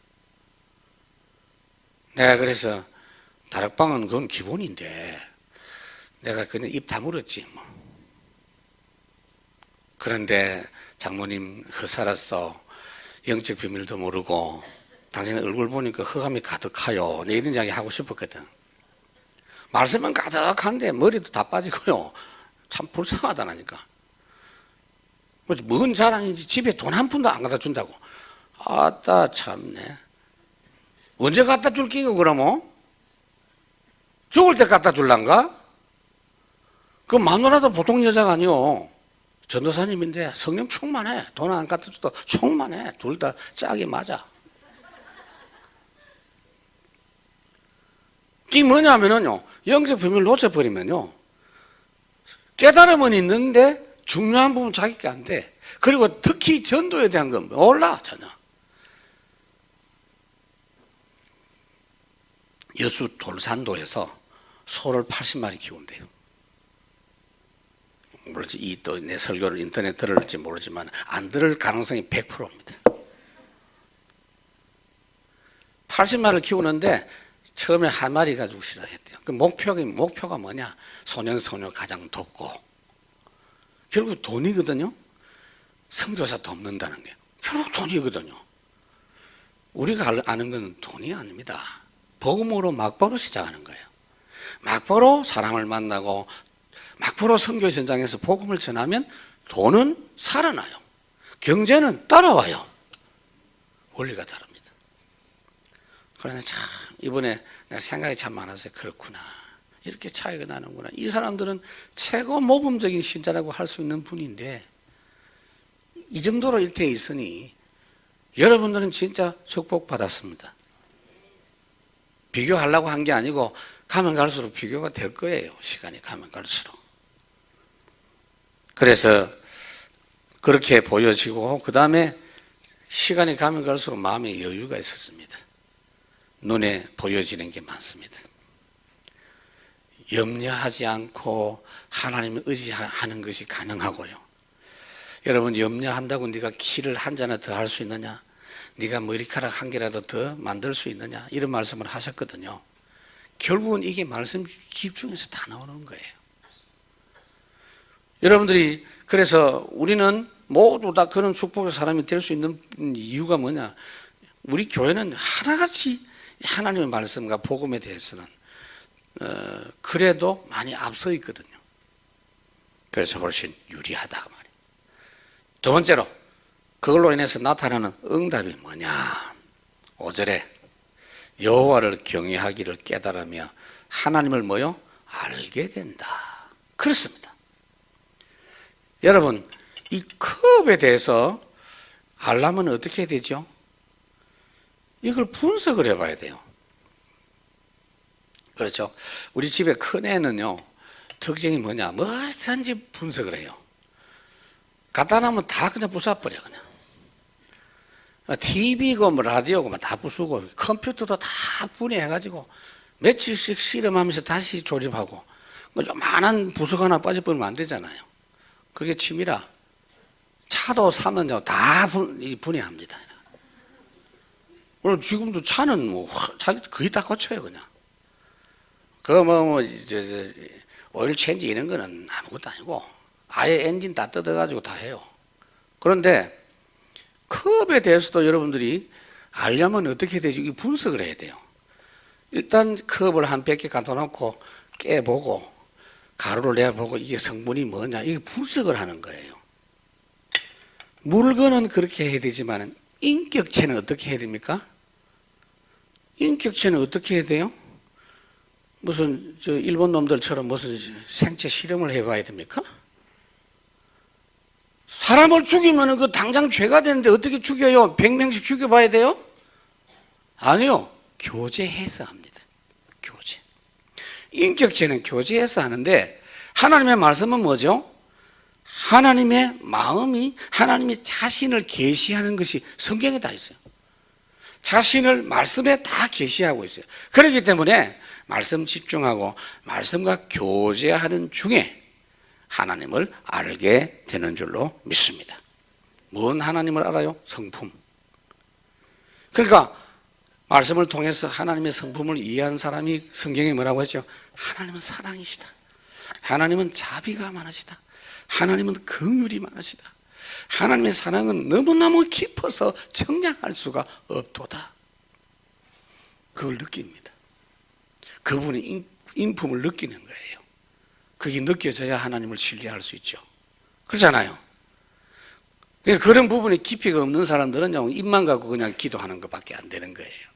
내가 그래서 다락방은 그건 기본인데 내가 그냥 입 다물었지 뭐. 그런데 장모님 허살았어, 영적 비밀도 모르고 당신 얼굴 보니까 흑암이 가득하요, 내 이런 이야기 하고 싶었거든. 말씀은 가득한데 머리도 다 빠지고요, 참 불쌍하다니까. 뭔 자랑인지 집에 돈 한 푼도 안 갖다 준다고. 아따 참네. 언제 갖다 줄 끼고 그러면? 죽을 때 갖다 줄란가? 그 마누라도 보통 여자가 아니요. 전도사님인데 성령 충만해. 돈 안 갖다 줘도 충만해. 둘 다 짝이 맞아. 이게 뭐냐면요, 영적 비밀을 놓쳐버리면요, 깨달음은 있는데 중요한 부분 자기가 안 돼. 그리고 특히 전도에 대한 건 몰라 전혀. 여수 돌산도에서 소를 80마리 키운대요. 모르지, 이 또 내 설교를 인터넷 들을지 모르지만 안 들을 가능성이 100%입니다. 80마리를 키우는데 처음에 한 마리 가지고 시작했대요. 그 목표가 뭐냐? 소년 가장 돕고. 결국 돈이거든요. 선교사 돕는다는 게 결국 돈이거든요. 우리가 아는 건 돈이 아닙니다. 복음으로 막바로 시작하는 거예요. 막바로 사람을 만나고 막바로 선교 현장에서 복음을 전하면 돈은 살아나요. 경제는 따라와요. 원리가 다릅니다. 그러나 참 이번에 내가 생각이 참 많아서 그렇구나. 이렇게 차이가 나는구나. 이 사람들은 최고 모범적인 신자라고 할 수 있는 분인데 이 정도로 이렇게 있으니 여러분들은 진짜 축복받았습니다. 비교하려고 한 게 아니고 가면 갈수록 비교가 될 거예요. 시간이 가면 갈수록. 그래서 그렇게 보여지고 그 다음에 시간이 가면 갈수록 마음에 여유가 있었습니다. 눈에 보여지는 게 많습니다. 염려하지 않고 하나님을 의지하는 것이 가능하고요. 여러분 염려한다고 네가 키를 한 잔을 더 할 수 있느냐? 네가 머리카락 한 개라도 더 만들 수 있느냐? 이런 말씀을 하셨거든요. 결국은 이게 말씀 집중해서 다 나오는 거예요. 여러분들이 그래서 우리는 모두 다 그런 축복의 사람이 될 수 있는 이유가 뭐냐? 우리 교회는 하나같이 하나님의 말씀과 복음에 대해서는 그래도 많이 앞서 있거든요. 그래서 훨씬 유리하다 그 말이에요. 두 번째로 그걸로 인해서 나타나는 응답이 뭐냐? 5절에 여호와를 경외하기를 깨달으며 하나님을 뭐요? 알게 된다. 그렇습니다. 여러분 이 컵에 대해서 알려면 어떻게 해야 되죠? 이걸 분석을 해봐야 돼요. 그렇죠? 우리 집에 큰애는요 특징이 뭐냐? 뭐든지 분석을 해요. 갖다 놓으면 다 그냥 부숴버려 그냥. TV고 뭐 라디오고 다 부수고 컴퓨터도 다 분해해가지고 며칠씩 실험하면서 다시 조립하고 요만한 부속 하나 빠져버리면 안 되잖아요. 그게 취미라. 차도 사면 다 분해합니다. 오늘 지금도 차는 뭐 자기 거의 다 고쳐요 그냥. 오일 체인지 이런 거는 아무것도 아니고 아예 엔진 다 뜯어가지고 다 해요. 그런데 컵에 대해서도 여러분들이 알려면 어떻게 되지? 이 분석을 해야 돼요. 일단 컵을 한 100개 갖다 놓고 깨보고 가루를 내보고 이게 성분이 뭐냐 이게 분석을 하는 거예요. 물건은 그렇게 해야 되지만 인격체는 어떻게 해야 됩니까? 인격체는 어떻게 해야 돼요? 무슨 일본 놈들처럼 무슨 생체 실험을 해봐야 됩니까? 사람을 죽이면 그 당장 죄가 되는데 어떻게 죽여요? 100명씩 죽여봐야 돼요? 아니요. 교제해서 합니다. 교제. 인격체는 교제해서 하는데 하나님의 말씀은 뭐죠? 하나님의 마음이 하나님의 자신을 계시하는 것이 성경에 다 있어요. 자신을 말씀에 다 계시하고 있어요. 그렇기 때문에 말씀 집중하고 말씀과 교제하는 중에 하나님을 알게 되는 줄로 믿습니다. 뭔 하나님을 알아요? 성품. 그러니까 말씀을 통해서 하나님의 성품을 이해한 사람이 성경에 뭐라고 했죠? 하나님은 사랑이시다. 하나님은 자비가 많으시다. 하나님은 긍휼이 많으시다. 하나님의 사랑은 너무너무 깊어서 정량할 수가 없도다. 그걸 느낍니다. 그분의 인품을 느끼는 거예요. 그게 느껴져야 하나님을 신뢰할 수 있죠. 그렇잖아요. 그런 부분에 깊이가 없는 사람들은 입만 갖고 그냥 기도하는 것밖에 안 되는 거예요.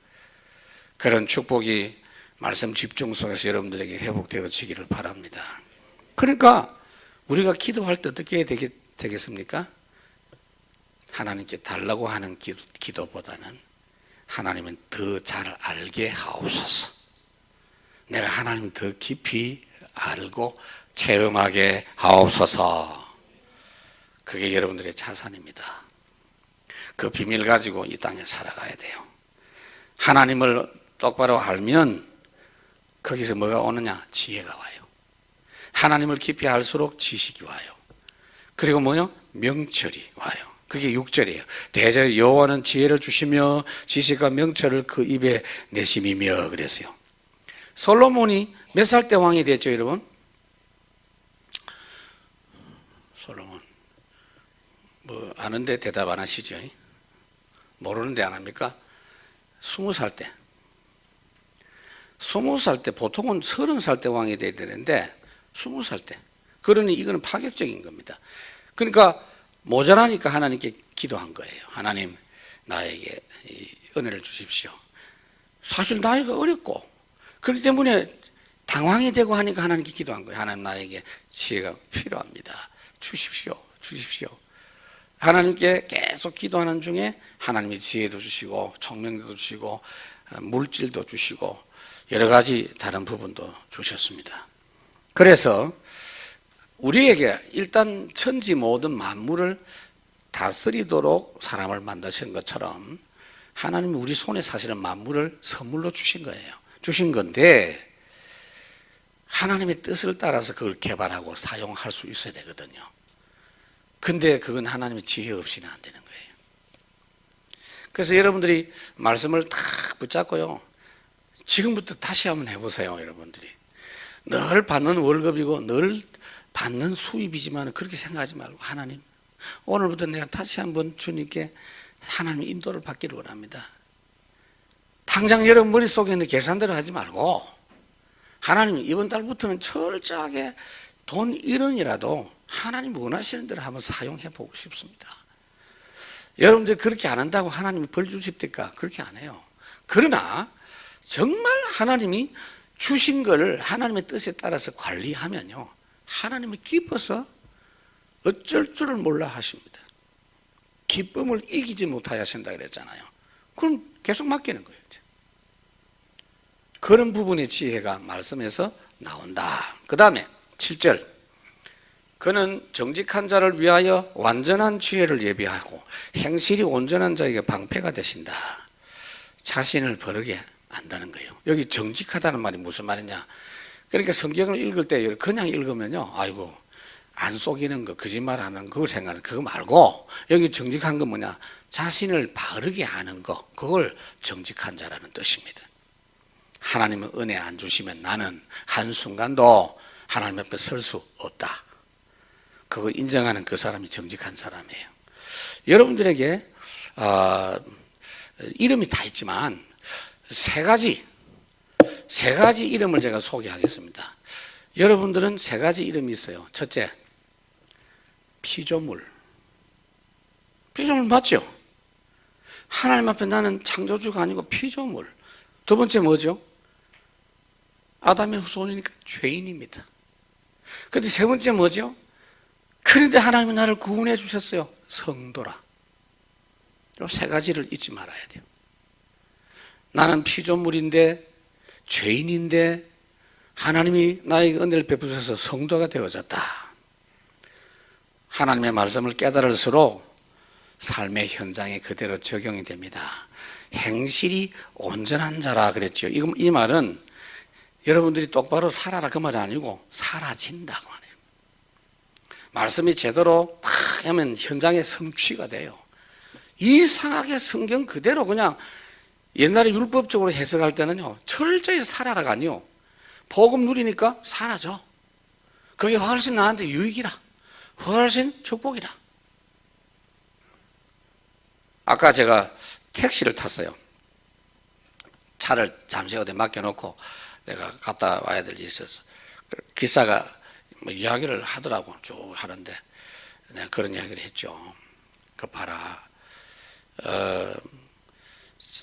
그런 축복이 말씀 집중 속에서 여러분들에게 회복되어지기를 바랍니다. 그러니까 우리가 기도할 때 어떻게 해야 되겠습니까? 하나님께 달라고 하는 기도보다는 하나님은 더 잘 알게 하옵소서. 내가 하나님 더 깊이 알고 체험하게 하옵소서. 그게 여러분들의 자산입니다. 그 비밀 가지고 이 땅에 살아가야 돼요. 하나님을 똑바로 알면 거기서 뭐가 오느냐? 지혜가 와요. 하나님을 깊이 알수록 지식이 와요. 그리고 뭐요? 명철이 와요. 그게 6절이에요. 대저 여호와는 지혜를 주시며 지식과 명철을 그 입에 내심이며 그랬어요. 솔로몬이 몇 살 때 왕이 됐죠, 여러분? 솔로몬 뭐 아는데 대답 안 하시죠? 모르는데 안 합니까? 20살 때. 20살 때 보통은 30살 때 왕이 돼야 되는데 20살 때. 그러니 이거는 파격적인 겁니다. 그러니까 모자라니까 하나님께 기도한 거예요. 하나님 나에게 은혜를 주십시오. 사실 나이가 어렸고 그렇기 때문에 당황이 되고 하니까 하나님께 기도한 거예요. 하나님 나에게 지혜가 필요합니다. 주십시오. 주십시오. 하나님께 계속 기도하는 중에 하나님이 지혜도 주시고 총명도 주시고 물질도 주시고 여러 가지 다른 부분도 주셨습니다. 그래서 우리에게 일단 천지 모든 만물을 다스리도록 사람을 만드신 것처럼 하나님이 우리 손에 사실은 만물을 선물로 주신 거예요. 주신 건데 하나님의 뜻을 따라서 그걸 개발하고 사용할 수 있어야 되거든요. 근데 그건 하나님의 지혜 없이는 안 되는 거예요. 그래서 여러분들이 말씀을 탁 붙잡고요. 지금부터 다시 한번 해보세요, 여러분들이. 늘 받는 월급이고 늘 받는 수입이지만 그렇게 생각하지 말고 하나님, 오늘부터 내가 다시 한번 주님께 하나님의 인도를 받기를 원합니다. 당장 여러분 머릿속에 있는 계산대로 하지 말고 하나님 이번 달부터는 철저하게 돈 1원이라도 하나님 원하시는 대로 한번 사용해 보고 싶습니다. 여러분들이 그렇게 안 한다고 하나님이 벌 주십니까? 그렇게 안 해요. 그러나 정말 하나님이 주신 걸 하나님의 뜻에 따라서 관리하면요, 하나님이 기뻐서 어쩔 줄을 몰라 하십니다. 기쁨을 이기지 못하게 하신다 그랬잖아요. 그럼 계속 맡기는 거예요. 그런 부분의 지혜가 말씀에서 나온다. 그 다음에 7절, 그는 정직한 자를 위하여 완전한 지혜를 예비하고 행실이 온전한 자에게 방패가 되신다. 자신을 버르게 안다는 거예요. 여기 정직하다는 말이 무슨 말이냐? 그러니까 성경을 읽을 때 그냥 읽으면요, 아이고 안 속이는 거, 거짓말하는 그걸 생각하는 그거 말고 여기 정직한 건 뭐냐? 자신을 바르게 하는 거, 그걸 정직한 자라는 뜻입니다. 하나님은 은혜 안 주시면 나는 한순간도 하나님 앞에 설 수 없다. 그거 인정하는 그 사람이 정직한 사람이에요. 여러분들에게 이름이 다 있지만 세 가지 이름을 제가 소개하겠습니다. 여러분들은 세 가지 이름이 있어요. 첫째, 피조물. 피조물 맞죠? 하나님 앞에 나는 창조주가 아니고 피조물. 두 번째 뭐죠? 아담의 후손이니까 죄인입니다. 그런데 세 번째 뭐죠? 그런데 하나님이 나를 구원해 주셨어요. 성도라. 세 가지를 잊지 말아야 돼요. 나는 피조물인데 죄인인데 하나님이 나에게 은혜를 베푸셔서 성도가 되어졌다. 하나님의 말씀을 깨달을수록 삶의 현장에 그대로 적용이 됩니다. 행실이 온전한 자라 그랬죠. 이 말은 여러분들이 똑바로 살아라 그 말이 아니고 사라진다고 하네요. 말씀이 제대로 탁 하면 현장에 성취가 돼요. 이상하게 성경 그대로 그냥 옛날에 율법적으로 해석할 때는요, 철저히 살아라가 아니요, 복음 누리니까 사라져. 그게 훨씬 나한테 유익이라, 훨씬 축복이라. 아까 제가 택시를 탔어요. 차를 잠시 어디 맡겨놓고 내가 갔다 와야 될 일이 있어서 기사가 뭐 이야기를 하더라고. 쭉 하는데 내가 그런 이야기를 했죠. 그 봐라,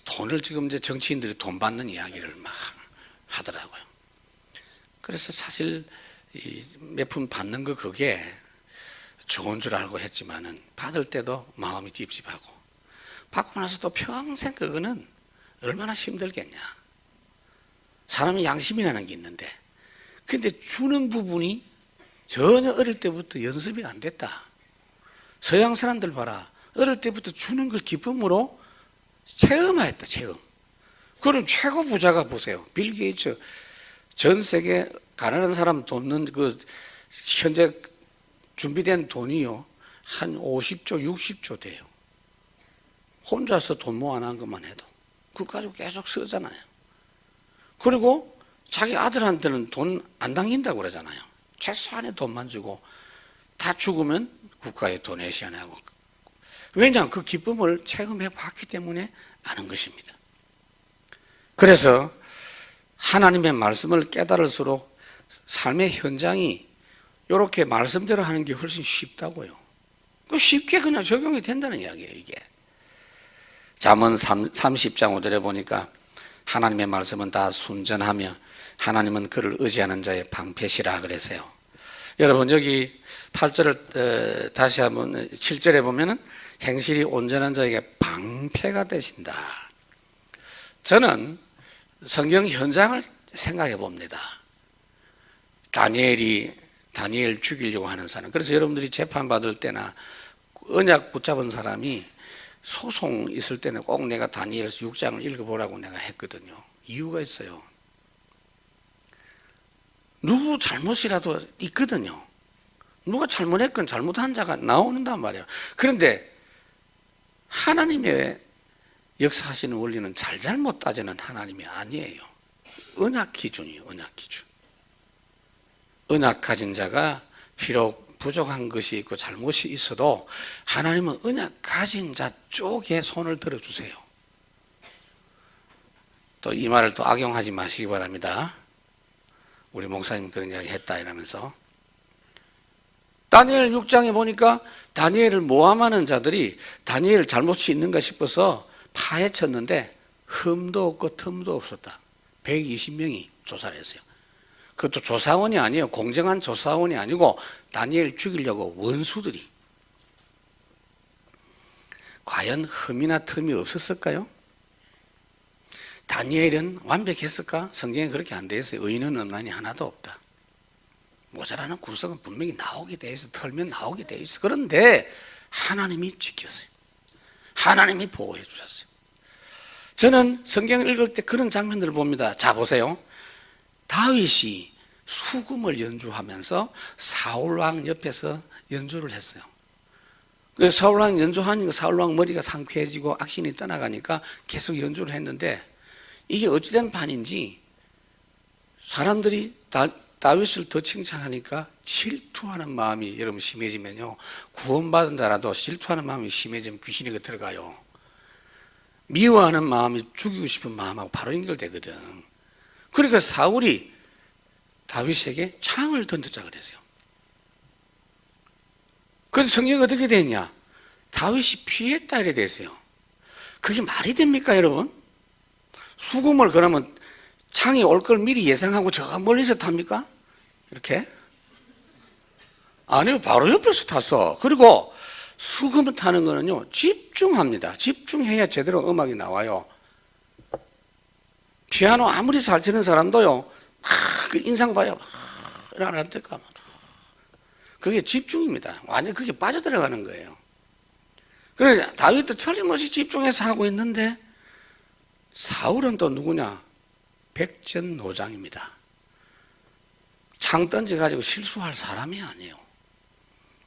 돈을 지금 이제 정치인들이 돈 받는 이야기를 막 하더라고요. 그래서 사실 몇 푼 받는 거 그게 좋은 줄 알고 했지만은 받을 때도 마음이 찝찝하고 받고 나서 또 평생 그거는 얼마나 힘들겠냐. 사람이 양심이라는 게 있는데, 근데 주는 부분이 전혀 어릴 때부터 연습이 안 됐다. 서양 사람들 봐라. 어릴 때부터 주는 걸 기쁨으로 체험했다, 체험. 그럼 최고 부자가 보세요. 빌 게이츠. 전 세계 가난한 사람 돕는 그 현재 준비된 돈이요, 한 50조, 60조 돼요. 혼자서 돈 모아놓은 것만 해도. 그거 가지고 계속 쓰잖아요. 그리고 자기 아들한테는 돈 안 당긴다고 그러잖아요. 최소한의 돈만 주고 다 죽으면 국가에 도네이션하고 왜냐? 그 기쁨을 체험해 봤기 때문에 아는 것입니다. 그래서 하나님의 말씀을 깨달을수록 삶의 현장이 이렇게 말씀대로 하는 게 훨씬 쉽다고요. 쉽게 그냥 적용이 된다는 이야기예요, 이게. 잠언 30장 5절에 보니까 하나님의 말씀은 다 순전하며 하나님은 그를 의지하는 자의 방패시라 그랬어요. 여러분 여기 8절을 다시 한번 7절에 보면은 행실이 온전한 자에게 방패가 되신다. 저는 성경 현장을 생각해 봅니다. 다니엘 죽이려고 하는 사람. 그래서 여러분들이 재판받을 때나 언약 붙잡은 사람이 소송 있을 때는 꼭 내가 다니엘 6장을 읽어보라고 내가 했거든요. 이유가 있어요. 누구 잘못이라도 있거든요. 누가 잘못했건 잘못한 자가 나오는단 말이에요. 그런데 하나님의 역사하시는 원리는 잘잘못 따지는 하나님이 아니에요. 언약 기준이에요. 언약 기준. 언약 가진 자가 비록 부족한 것이 있고 잘못이 있어도 하나님은 언약 가진 자 쪽에 손을 들어주세요. 또 이 말을 또 악용하지 마시기 바랍니다. 우리 목사님 그런 이야기 했다 이러면서 다니엘 6장에 보니까 다니엘을 모함하는 자들이 다니엘 잘못이 있는가 싶어서 파헤쳤는데 흠도 없고 틈도 없었다. 120명이 조사를 했어요. 그것도 조사원이 아니에요. 공정한 조사원이 아니고 다니엘 죽이려고 원수들이. 과연 흠이나 틈이 없었을까요? 다니엘은 완벽했을까? 성경에 그렇게 안 되어 있어요. 의인은 없나니 하나도 없다. 모자라는 구석은 분명히 나오게 돼 있어. 털면 나오게 돼 있어. 그런데 하나님이 지켰어요. 하나님이 보호해 주셨어요. 저는 성경을 읽을 때 그런 장면들을 봅니다. 자 보세요. 다윗이 수금을 연주하면서 사울왕 옆에서 연주를 했어요. 사울왕 연주하니까 사울왕 머리가 상쾌해지고 악신이 떠나가니까 계속 연주를 했는데 이게 어찌된 판인지 사람들이 다윗을 더 칭찬하니까 질투하는 마음이 여러분 심해지면요. 구원받은 자라도 질투하는 마음이 심해지면 귀신이 들어가요. 미워하는 마음이 죽이고 싶은 마음하고 바로 연결되거든. 그러니까 사울이 다윗에게 창을 던졌자 그랬어요. 그런데 성경이 어떻게 됐냐? 다윗이 피했다 이래 됐어요. 그게 말이 됩니까 여러분? 수금을 그러면 창이 올 걸 미리 예상하고 저 멀리서 탑니까? 이렇게? 아니요, 바로 옆에서 탔어. 그리고 수금을 타는 거는요, 집중합니다. 집중해야 제대로 음악이 나와요. 피아노 아무리 잘 치는 사람도요, 그 인상 봐요. 이러면 될까? 그게 집중입니다. 완전 그게 빠져들어가는 거예요. 그래, 다윗도 틀림없이 집중해서 하고 있는데, 사울은 또 누구냐? 백전노장입니다. 창 던져가지고 실수할 사람이 아니에요.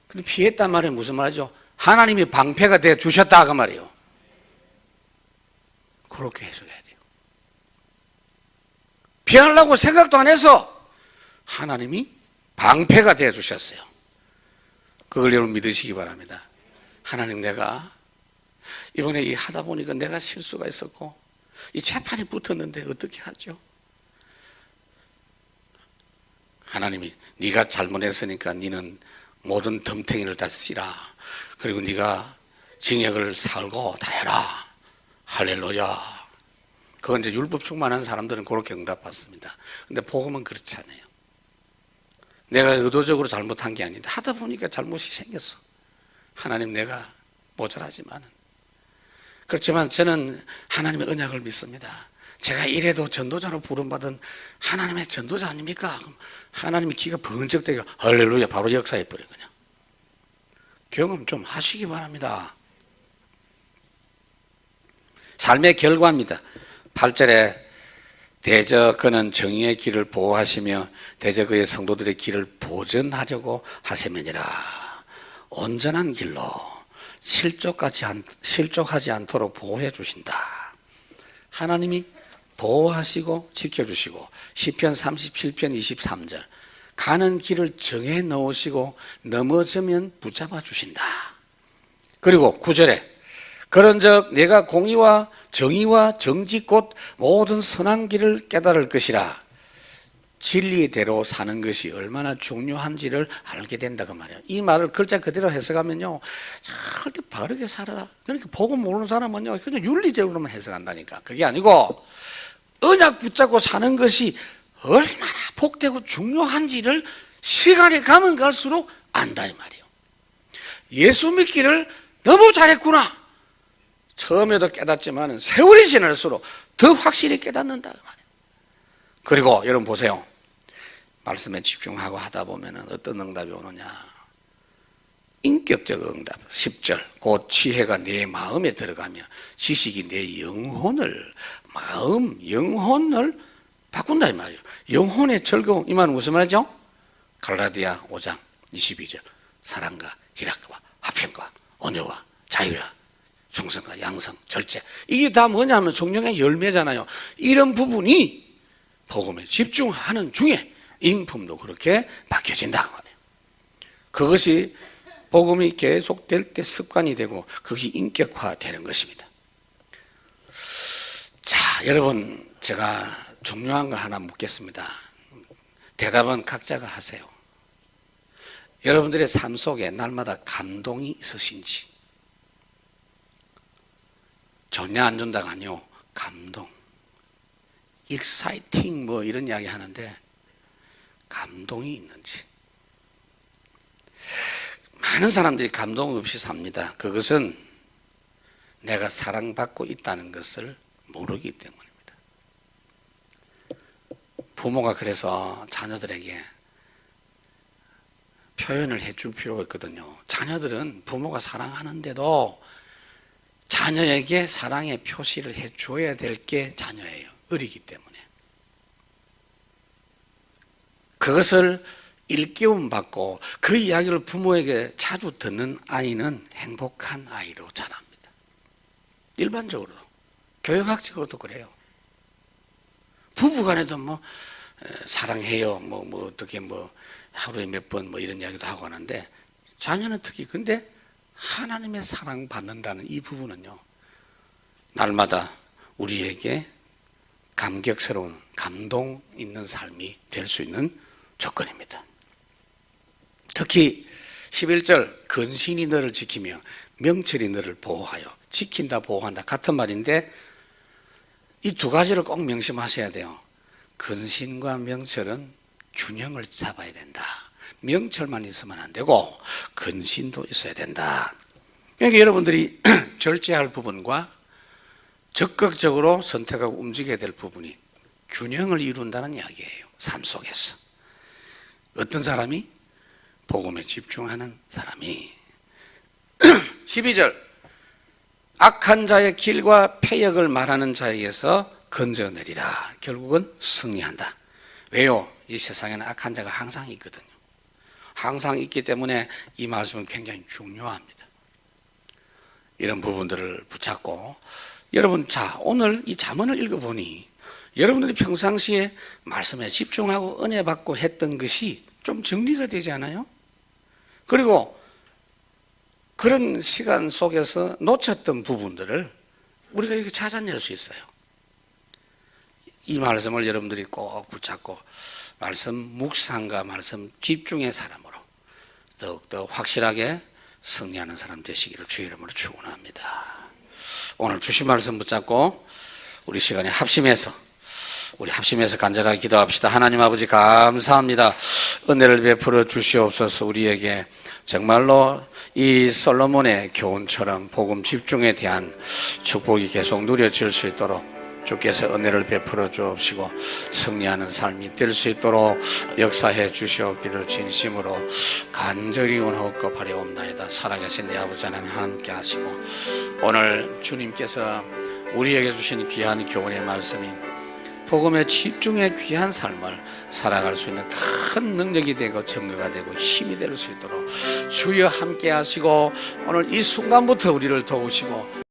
근데 피했단 말이 무슨 말이죠? 하나님이 방패가 되어 주셨다 그 말이에요. 그렇게 해석해야 돼요. 피하려고 생각도 안 해서 하나님이 방패가 되어 주셨어요. 그걸 여러분 믿으시기 바랍니다. 하나님, 내가 이번에 이 하다 보니까 내가 실수가 있었고 이 재판이 붙었는데 어떻게 하죠? 하나님이 네가 잘못했으니까 네는 모든 덤탱이를 다 쓰라. 그리고 네가 징역을 살고 다 해라. 할렐루야. 그건 이제 율법 충만한 사람들은 그렇게 응답받습니다. 근데 복음은 그렇지 않아요. 내가 의도적으로 잘못한 게 아닌데 하다 보니까 잘못이 생겼어. 하나님, 내가 모자라지만은. 그렇지만 저는 하나님의 언약을 믿습니다. 제가 이래도 전도자로 부름받은 하나님의 전도자 아닙니까? 그럼 하나님이 기가 번쩍 되고 할렐루야 바로 역사해버려. 그냥 경험 좀 하시기 바랍니다. 삶의 결과입니다. 8절에 대저 그는 정의의 길을 보호하시며 대저 그의 성도들의 길을 보전하려고 하심이니라. 온전한 길로 실족하지 않도록 보호해 주신다. 하나님이 보호하시고 지켜주시고 시편 37편 23절 가는 길을 정해 놓으시고 넘어지면 붙잡아 주신다. 그리고 9절에 그런즉 내가 공의와 정의와 정직 곧 모든 선한 길을 깨달을 것이라. 진리대로 사는 것이 얼마나 중요한지를 알게 된다고 말이에요. 이 말을 글자 그대로 해석하면요, 절대 바르게 살아라. 그러니까 복음 모르는 사람은요, 그냥 윤리적으로만 해석한다니까. 그게 아니고 언약 붙잡고 사는 것이 얼마나 복되고 중요한지를 시간이 가면 갈수록 안다 이 말이에요. 예수 믿기를 너무 잘했구나. 처음에도 깨닫지만 세월이 지날수록 더 확실히 깨닫는다 이 말이에요. 그리고 여러분 보세요. 말씀에 집중하고 하다 보면 어떤 응답이 오느냐. 인격적 응답. 10절 곧 지혜가 내 마음에 들어가며 지식이 내 영혼을 영혼을 바꾼다 이 말이에요. 영혼의 즐거움. 이 말은 무슨 말이죠? 갈라디아 5장 22절 사랑과 희락과 화평과 온유와 자유와 충성과 양성, 절제. 이게 다 뭐냐면 성령의 열매잖아요. 이런 부분이 복음에 집중하는 중에 인품도 그렇게 바뀌어진다 말이에요. 그것이 복음이 계속될 때 습관이 되고 그것이 인격화되는 것입니다. 자, 여러분 제가 중요한 거 하나 묻겠습니다. 대답은 각자가 하세요. 여러분들의 삶 속에 날마다 감동이 있으신지. 전혀 안 준다가 아니요, 감동. exciting 뭐 이런 이야기 하는데 감동이 있는지. 많은 사람들이 감동 없이 삽니다. 그것은 내가 사랑받고 있다는 것을 모르기 때문입니다. 부모가 그래서 자녀들에게 표현을 해줄 필요가 있거든요. 자녀들은 부모가 사랑하는데도 자녀에게 사랑의 표시를 해줘야 될 게 자녀예요. 어리기 때문에. 그것을 일깨움 받고 그 이야기를 부모에게 자주 듣는 아이는 행복한 아이로 자랍니다. 일반적으로 교육학적으로도 그래요. 부부간에도 뭐 사랑해요, 뭐 어떻게 뭐 하루에 몇 번 뭐 이런 이야기도 하고 하는데 자녀는 특히 근데 하나님의 사랑 받는다는 이 부분은요, 날마다 우리에게 감격스러운 감동 있는 삶이 될 수 있는 조건입니다. 특히 11절 근신이 너를 지키며 명철이 너를 보호하여. 지킨다 보호한다 같은 말인데 이 두 가지를 꼭 명심하셔야 돼요. 근신과 명철은 균형을 잡아야 된다. 명철만 있으면 안 되고 근신도 있어야 된다. 그러니까 여러분들이 절제할 부분과 적극적으로 선택하고 움직여야 될 부분이 균형을 이룬다는 이야기예요. 삶 속에서. 어떤 사람이? 복음에 집중하는 사람이. 12절 악한 자의 길과 패역을 말하는 자에게서 건져내리라. 결국은 승리한다. 왜요? 이 세상에는 악한 자가 항상 있거든요. 항상 있기 때문에 이 말씀은 굉장히 중요합니다. 이런 부분들을 붙잡고 여러분, 자, 오늘 이 잠언을 읽어보니 여러분들이 평상시에 말씀에 집중하고 은혜 받고 했던 것이 좀 정리가 되지 않아요? 그리고 그런 시간 속에서 놓쳤던 부분들을 우리가 이렇게 찾아낼 수 있어요. 이 말씀을 여러분들이 꼭 붙잡고 말씀 묵상과 말씀 집중의 사람으로 더욱더 확실하게 승리하는 사람 되시기를 주의 이름으로 축원합니다. 오늘 주신 말씀 붙잡고 우리 시간에 합심해서 간절하게 기도합시다. 하나님 아버지 감사합니다. 은혜를 베풀어 주시옵소서. 우리에게 정말로 이 솔로몬의 교훈처럼 복음 집중에 대한 축복이 계속 누려질 수 있도록 주께서 은혜를 베풀어 주옵시고 승리하는 삶이 될 수 있도록 역사해 주시옵기를 진심으로 간절히 원하옵고 바라옵나이다. 살아계신 내 아버지 하나님 함께 하시고 오늘 주님께서 우리에게 주신 귀한 교훈의 말씀이 복음에 집중해 귀한 삶을 살아갈 수 있는 큰 능력이 되고 증거가 되고 힘이 될 수 있도록 주여 함께 하시고 오늘 이 순간부터 우리를 도우시고